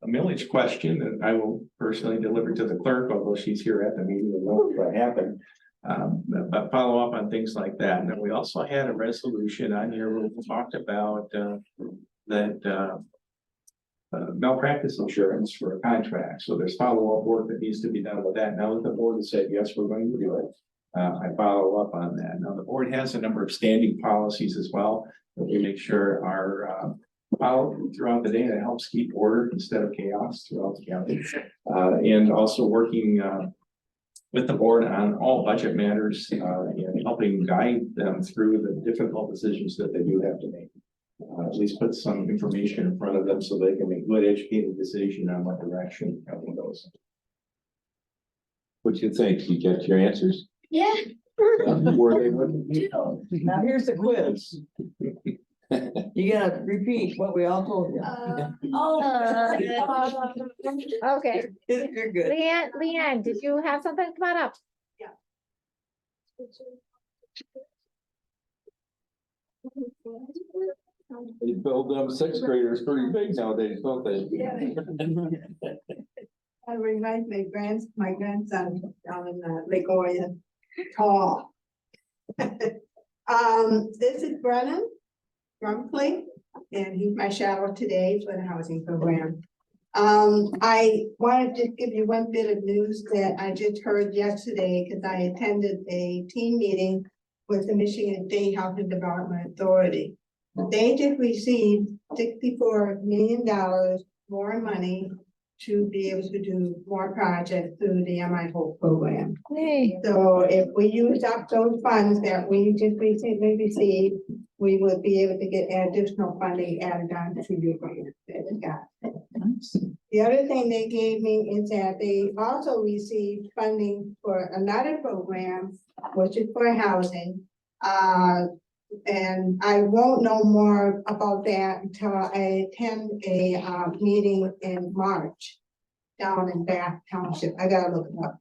a millage question that I will personally deliver to the clerk, although she's here at the meeting and knows what happened. But follow up on things like that. And then we also had a resolution on here where we talked about malpractice insurance for a contract. So there's follow-up work that needs to be done with that. Now that the board has said, yes, we're going to do it, I follow up on that. Now the board has a number of standing policies as well that we make sure are followed throughout the day that helps keep order instead of chaos throughout the county. And also working with the board on all budget matters and helping guide them through the difficult decisions that they do have to make. At least put some information in front of them so they can make good educated decision on what direction county goes. What do you think? You get your answers? Yeah. Were they with you? Now here's the quiz. You gotta repeat what we all told you. Okay. You're good. Leanne, did you have something come on up? They build them 6th graders pretty big nowadays, don't they? I remind my grandson down in Lake Orion, tall. This is Brennan Rumpley, and he's my shadow today for the housing program. I wanted to give you one bit of news that I just heard yesterday because I attended a team meeting with the Michigan State Housing Development Authority. They just received $64 million more money to be able to do more projects through the MI Hope program. Hey. So if we use up those funds that we just recently received, we will be able to get additional funding added on to your grant that we got. The other thing they gave me is that they also received funding for another program, which is for housing. And I won't know more about that until I attend a meeting in March. down in Bath Township. I gotta look it up.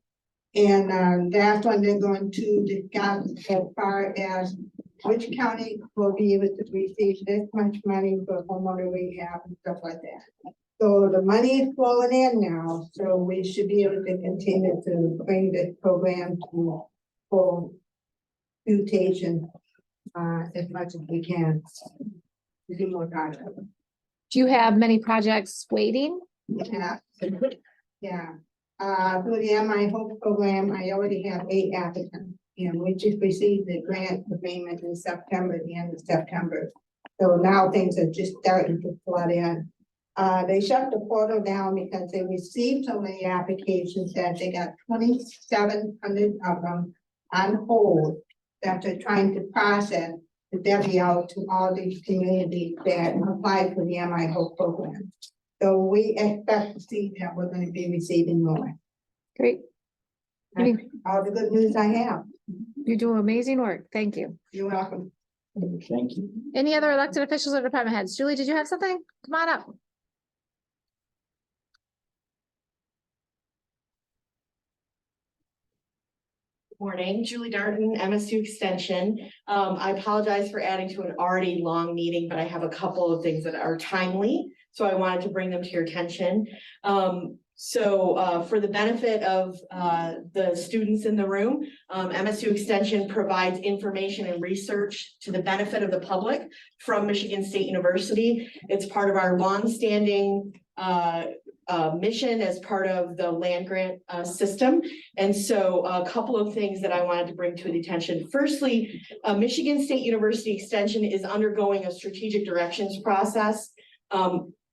And that's when they're going to discuss as far as which county will be able to receive this much money for homeowner rehab and stuff like that. So the money is flowing in now, so we should be able to continue to bring this program to full mutation as much as we can. To do more projects. Do you have many projects waiting? Yeah. Yeah. For the MI Hope program, I already have 8 applicants. And we just received the grant agreement in September, the end of September. So now things are just starting to flood in. They shut the portal down because they received so many applications that they got 2,700 of them on hold that they're trying to process to divvy out to all these communities that applied for the MI Hope program. So we expect to see that we're going to be receiving more. Great. That's all the good news I have. You do amazing work. Thank you. You're welcome. Thank you. Any other elected officials or department heads? Julie, did you have something? Come on up. Morning, Julie Darden, MSU Extension. I apologize for adding to an already long meeting, but I have a couple of things that are timely, so I wanted to bring them to your attention. For the benefit of the students in the room, MSU Extension provides information and research to the benefit of the public from Michigan State University. It's part of our longstanding mission as part of the land grant system. And so a couple of things that I wanted to bring to the attention. Firstly, Michigan State University Extension is undergoing a strategic directions process.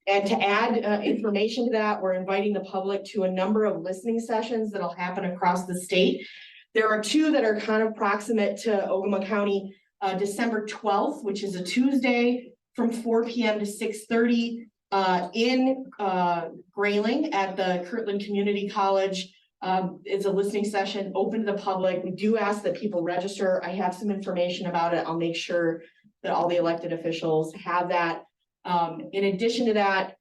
And to add information to that, we're inviting the public to a number of listening sessions that'll happen across the state. There are 2 that are kind of proximate to Ogemaw County, December 12th, which is a Tuesday from 4 p.m. to 6:30 in Grayling at the Kirtland Community College. It's a listening session open to the public. We do ask that people register. I have some information about it. I'll make sure that all the elected officials have that. In addition to that,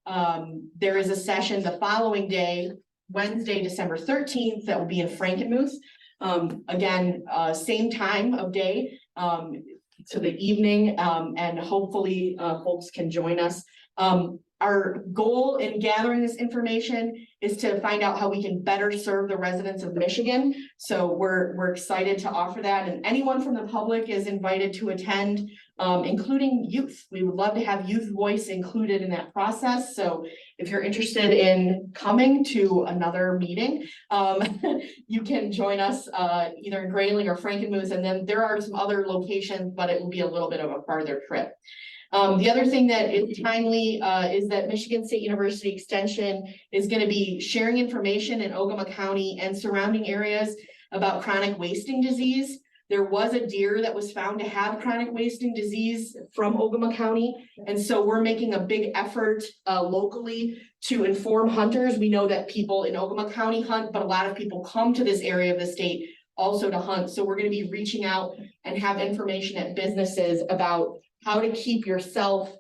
there is a session the following day, Wednesday, December 13th, that will be in Frankenmuth. Again, same time of day, to the evening, and hopefully folks can join us. Our goal in gathering this information is to find out how we can better serve the residents of Michigan. So we're excited to offer that, and anyone from the public is invited to attend, including youth. We would love to have youth voice included in that process. So if you're interested in coming to another meeting, you can join us either in Grayling or Frankenmuth, and then there are some other locations, but it will be a little bit of a farther trip. The other thing that is timely is that Michigan State University Extension is going to be sharing information in Ogemaw County and surrounding areas about chronic wasting disease. There was a deer that was found to have chronic wasting disease from Ogemaw County. And so we're making a big effort locally to inform hunters. We know that people in Ogemaw County hunt, but a lot of people come to this area of the state also to hunt. So we're going to be reaching out and have information at businesses about how to keep yourself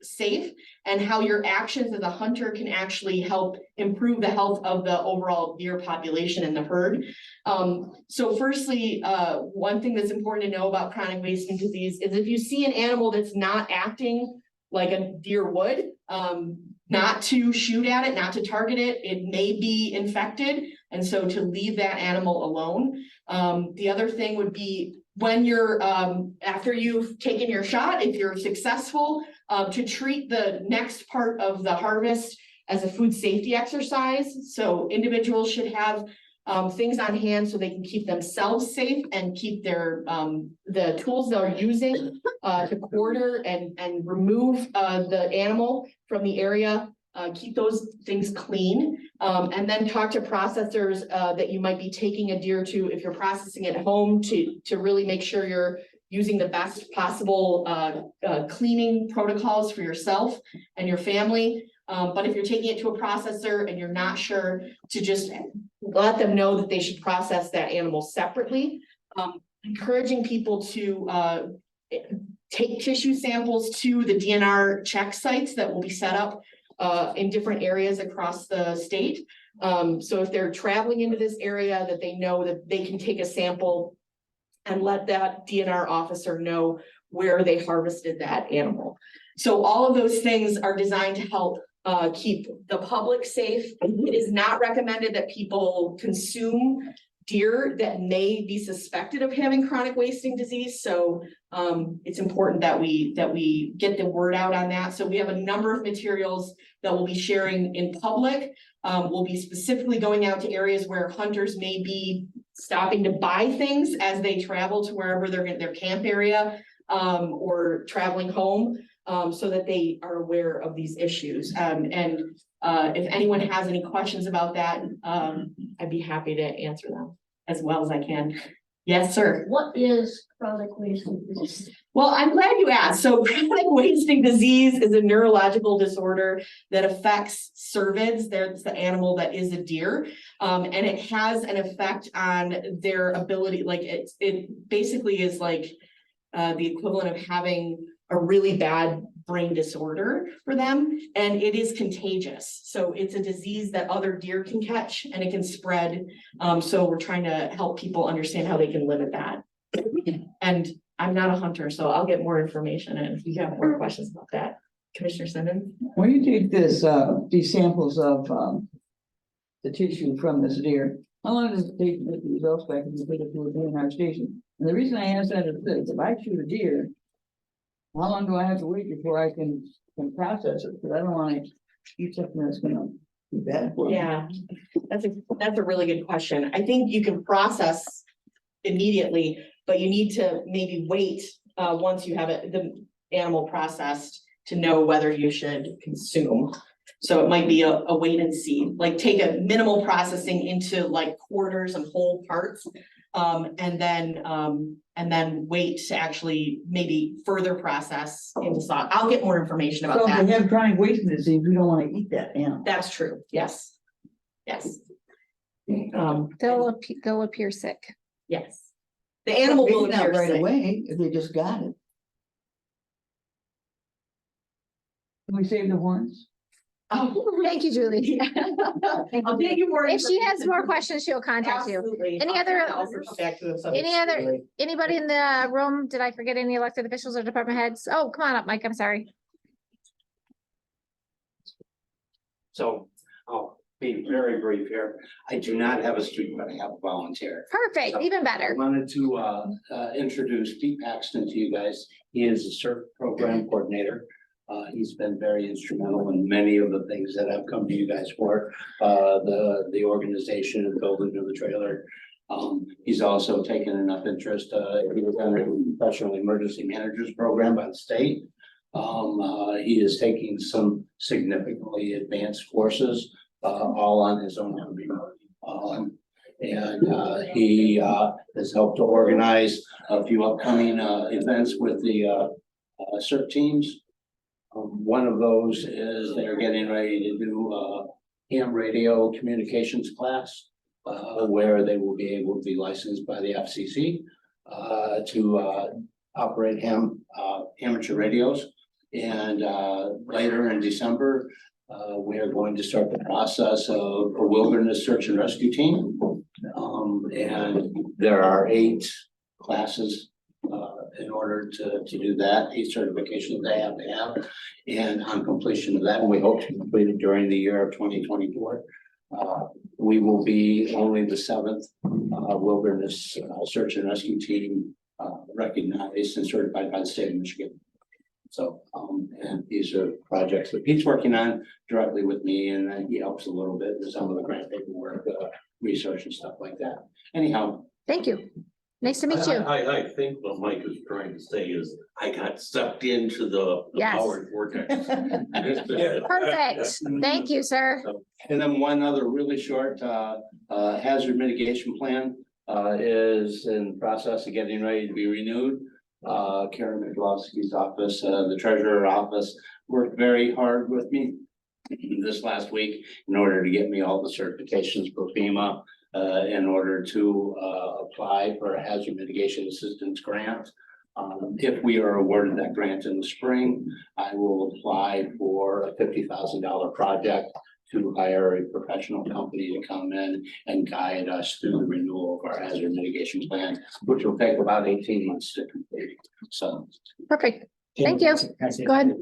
safe and how your actions as a hunter can actually help improve the health of the overall deer population in the herd. So firstly, one thing that's important to know about chronic wasting disease is if you see an animal that's not acting like a deer would, not to shoot at it, not to target it, it may be infected. And so to leave that animal alone. The other thing would be when you're, after you've taken your shot, if you're successful, to treat the next part of the harvest as a food safety exercise. So individuals should have things on hand so they can keep themselves safe and keep their, the tools they're using to quarter and remove the animal from the area. Keep those things clean, and then talk to processors that you might be taking a deer to if you're processing at home to really make sure you're using the best possible cleaning protocols for yourself and your family. But if you're taking it to a processor and you're not sure, to just let them know that they should process that animal separately. Encouraging people to take tissue samples to the DNR check sites that will be set up in different areas across the state. So if they're traveling into this area, that they know that they can take a sample and let that DNR officer know where they harvested that animal. So all of those things are designed to help keep the public safe. It is not recommended that people consume deer that may be suspected of having chronic wasting disease. So it's important that we get the word out on that. So we have a number of materials that we'll be sharing in public. We'll be specifically going out to areas where hunters may be stopping to buy things as they travel to wherever they're in their camp area or traveling home, so that they are aware of these issues. If anyone has any questions about that, I'd be happy to answer them as well as I can. Yes, sir. What is chronic wasting disease? Well, I'm glad you asked. So chronic wasting disease is a neurological disorder that affects cervids. There's the animal that is a deer. And it has an effect on their ability, like it basically is like the equivalent of having a really bad brain disorder for them, and it is contagious. So it's a disease that other deer can catch and it can spread. So we're trying to help people understand how they can limit that. And I'm not a hunter, so I'll get more information, and if you have more questions about that, Commissioner Simmons. When you take these samples of the tissue from this deer, how long does it take to get the results back and put it through a DNR station? And the reason I ask that is this: if I shoot a deer, how long do I have to wait before I can process it? Because I don't want to eat something that's gonna be bad for me. Yeah, that's a really good question. I think you can process immediately, but you need to maybe wait once you have the animal processed to know whether you should consume. So it might be a wait and see, like take a minimal processing into like quarters and whole parts. And then wait to actually maybe further process into saw. I'll get more information about that. So if they have chronic wasting disease, we don't want to eat that animal. That's true. Yes. Yes. They'll appear sick. Yes. The animal will Maybe not appear right sick. away if they just got it. Can we save the horns? Oh, Thank you, Julie. I'll get you more. If she has information. more questions, she'll contact you. Absolutely. Any other- I'll also come back to them Anybody in the room? Did I forget any elected officials or department heads? Oh, come on up, Mike. I'm sorry. So I'll be very brief here. I do not have a student, but I have a volunteer. Perfect, So, even I better. wanted to introduce Pete Paxton to you guys. He is a CERT program coordinator. He's been very instrumental in many of the things that I've come to you guys for. The organization and building of the trailer. He's also taken enough interest. He was on a professional emergency managers program by the state. He is taking some significantly advanced courses, all on his own. He has helped to organize a few upcoming events with the CERT teams. One of those is they're getting ready to do a ham radio communications class, where they will be able to be licensed by the FCC to operate amateur radios. And later in December, we are going to start the process of a wilderness search and rescue team. And there are 8 classes in order to do that, 8 certifications they have to have. And on completion of that, and we hope to complete it during the year of 2024, we will be only the 7th wilderness search and rescue team recognized and certified by the state of Michigan. So, and these are projects that Pete's working on directly with me, and then he helps a little bit with some of the grant paperwork, research and stuff like that. Anyhow. Thank you. Nice to meet you. I think what Mike is trying to say is I got sucked into the Yes. power vortex. Perfect. Thank you, sir. And then one other really short hazard mitigation plan is in the process of getting ready to be renewed. Karen McLaughlин's office, the treasurer office, worked very hard with me this last week in order to get me all the certifications for FEMA in order to apply for a hazard mitigation assistance grant. If we are awarded that grant in the spring, I will apply for a $50,000 project to hire a professional company to come in and guide us through the renewal of our hazard mitigation plan, which will take about 18 months to complete. So. Perfect. Thank you. Go ahead.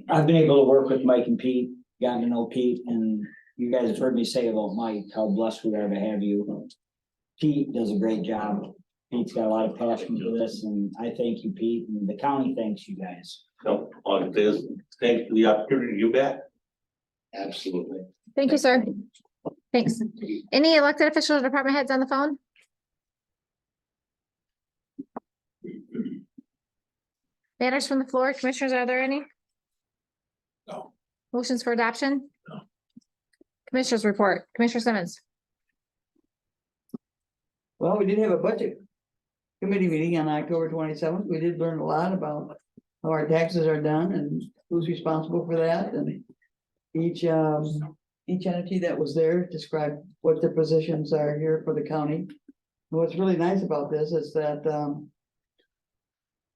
I've been able to work with Mike and Pete, gotten to know Pete, and you guys have heard me say about Mike, how blessed we are to have you. Pete does a great job. Pete's got a lot of passion for this, and I thank you, Pete, and the county thanks you guys. So, on this, thanks for the opportunity, you bet. Absolutely. Thank you, sir. Thanks. Any elected officials or department heads on the phone? Matters from the floor, commissioners, are there any? No. Motions for adoption? No. Commissioners report, Commissioner Simmons. Well, we did have a budget committee meeting on October 27th. We did learn a lot about how our taxes are done and who's responsible for that, and each entity that was there described what their positions are here for the county. And what's really nice about this is that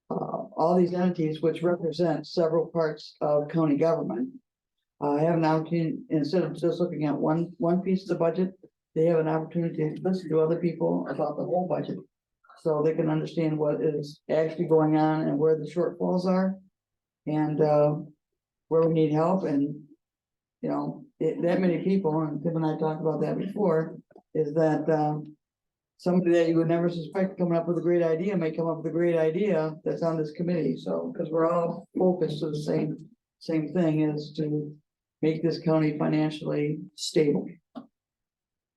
all these entities, which represent several parts of county government, have an opportunity, instead of just looking at one piece of the budget, they have an opportunity to listen to other people about the whole budget. So they can understand what is actually going on and where the shortfalls are, and where we need help. And you know, that many people, and Tim and I talked about that before, is that somebody that you would never suspect coming up with a great idea may come up with a great idea that's on this committee. So, because we're all focused to the same thing, is to make this county financially stable.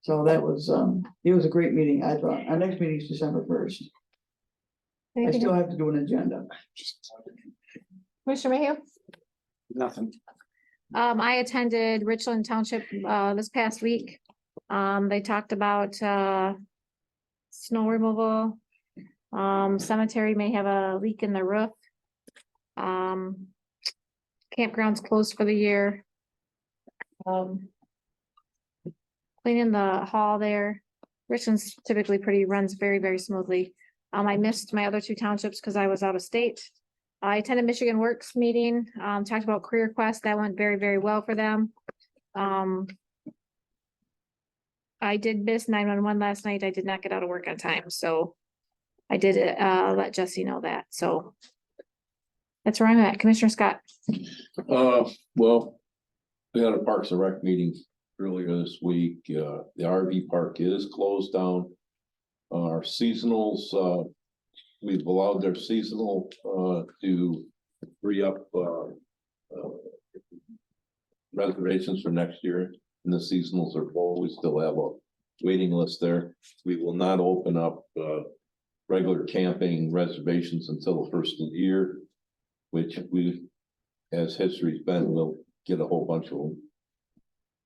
So that was, it was a great meeting, I thought. Our next meeting is December 1st. I still have to do an agenda. Commissioner Mayhew? Nothing. I attended Richland Township, this past week. They talked about, snow removal. Cemetery may have a leak in the roof. Campground's closed for the year. Cleaning the hall there. Richland's typically runs very, very smoothly. I missed my other two townships because I was out of state. I attended Michigan Works meeting, talked about Career Quest. That went very, very well for them. I did miss 911 last night. I did not get out of work on time, so I did let Jesse know that. So that's where I'm at. Commissioner Scott. Well, we had a Parks and Rec meeting earlier this week. The RV park is closed down. Our seasonals, we've allowed their seasonal to free up reservations for next year, and the seasonals are full. We still have a waiting list there. We will not open up regular camping reservations until the first of the year, which we, as history's been, we'll get a whole bunch of them.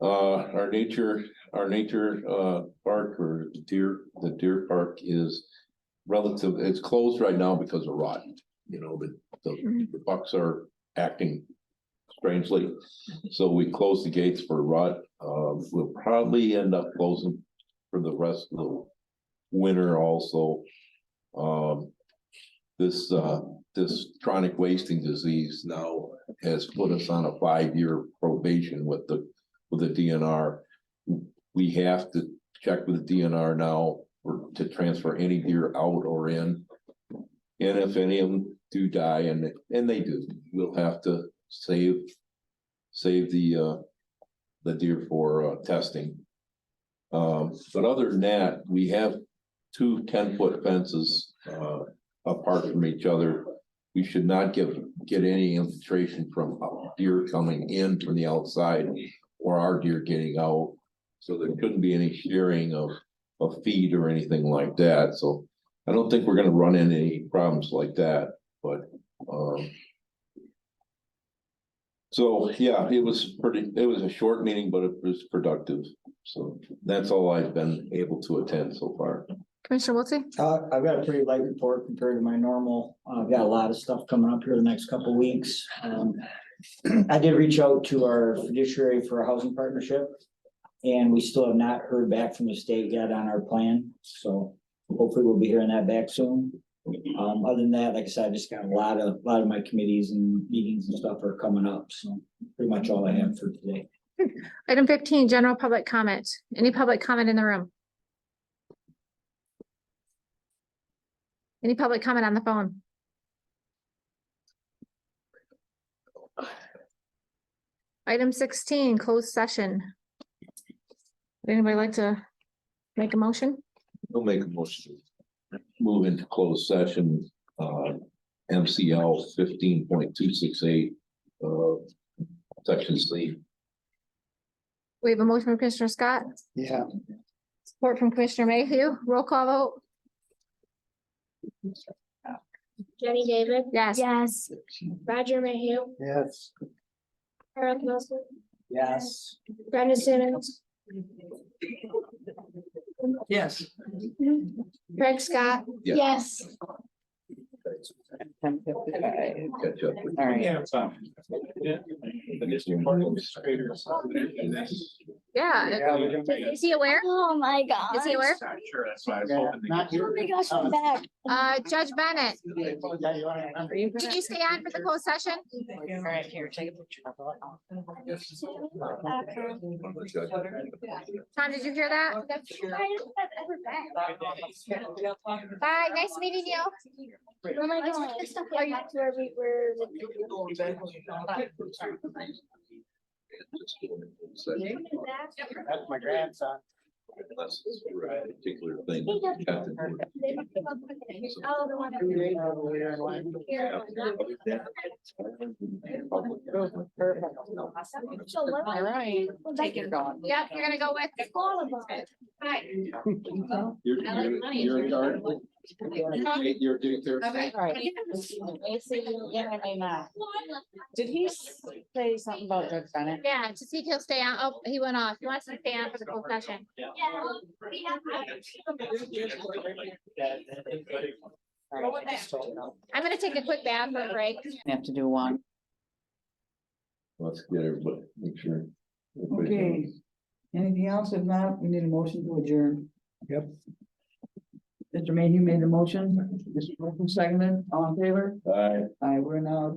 Our nature park, or the deer park, is relative. It's closed right now because of rot. You know, the bucks are acting strangely, so we closed the gates for rut. We'll probably end up closing for the rest of the winter also. This chronic wasting disease now has put us on a 5-year probation with the DNR. We have to check with the DNR now to transfer any deer out or in. And if any of them do die, and they do, we'll have to save the deer for testing. But other than that, we have 2 10-foot fences apart from each other. We should not get any infiltration from deer coming in from the outside or our deer getting out. So there couldn't be any shearing of feed or anything like that. So I don't think we're gonna run into any problems like that, but so yeah, it was a short meeting, but it was productive. So that's all I've been able to attend so far. Commissioner Wiltie? I've got a pretty light report compared to my normal. I've got a lot of stuff coming up here the next couple of weeks. I did reach out to our fiduciary for a housing partnership, and we still have not heard back from the state yet on our plan. So hopefully we'll be hearing that back soon. Other than that, like I said, I just got a lot of my committees and meetings and stuff are coming up. So pretty much all I have for today. Item 15, general public comment. Any public comment in the room? Any public comment on the phone? Item 16, closed session. Would anybody like to make a motion? We'll make a motion. To move into closed session, MCL 15.268, section C. We have a motion from Commissioner Scott, Yeah. support from Commissioner Mayhew. Roll call vote. Jenny David. Yes. Yes. Roger Mayhew. Yes. Harold Wilson. Yes. Brenda Simmons. Yes. Craig Scott. Yes. Yes. Catch up. All right. Yeah, it's on. Yeah. Is he aware? Oh, my God. Is he aware? Sure, that's why I was hoping. Oh, my gosh, I'm back. Judge Bennett, Are you can you stay on for the closed session? All right, here, take a picture of Tom, did you hear that? Bye, nice meeting you. Oh, my God. Are you where we were? That's my grandson. Unless it's for a particular thing. Oh, the one. All right, take it going. Yep, you're gonna go with. Hi. You're in charge. You're due All right. Did he say something about Judge Bennett? Yeah, to see if he'll stay on. Oh, he went off. He wants to stay on for the closed session. I'm gonna take a quick bathroom break. Have to do one. Let's get everybody, make sure. Okay. Anything else? If not, we need a motion to adjourn. Yep. Mr. Mayhew made the motion. Mr. Wilson seconded. All in favor? Aye. Aye, we're now.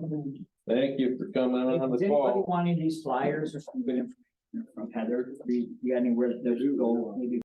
Thank you for coming on the Does anybody call. want any of these flyers or some good information from Heather? You got anywhere that you go, maybe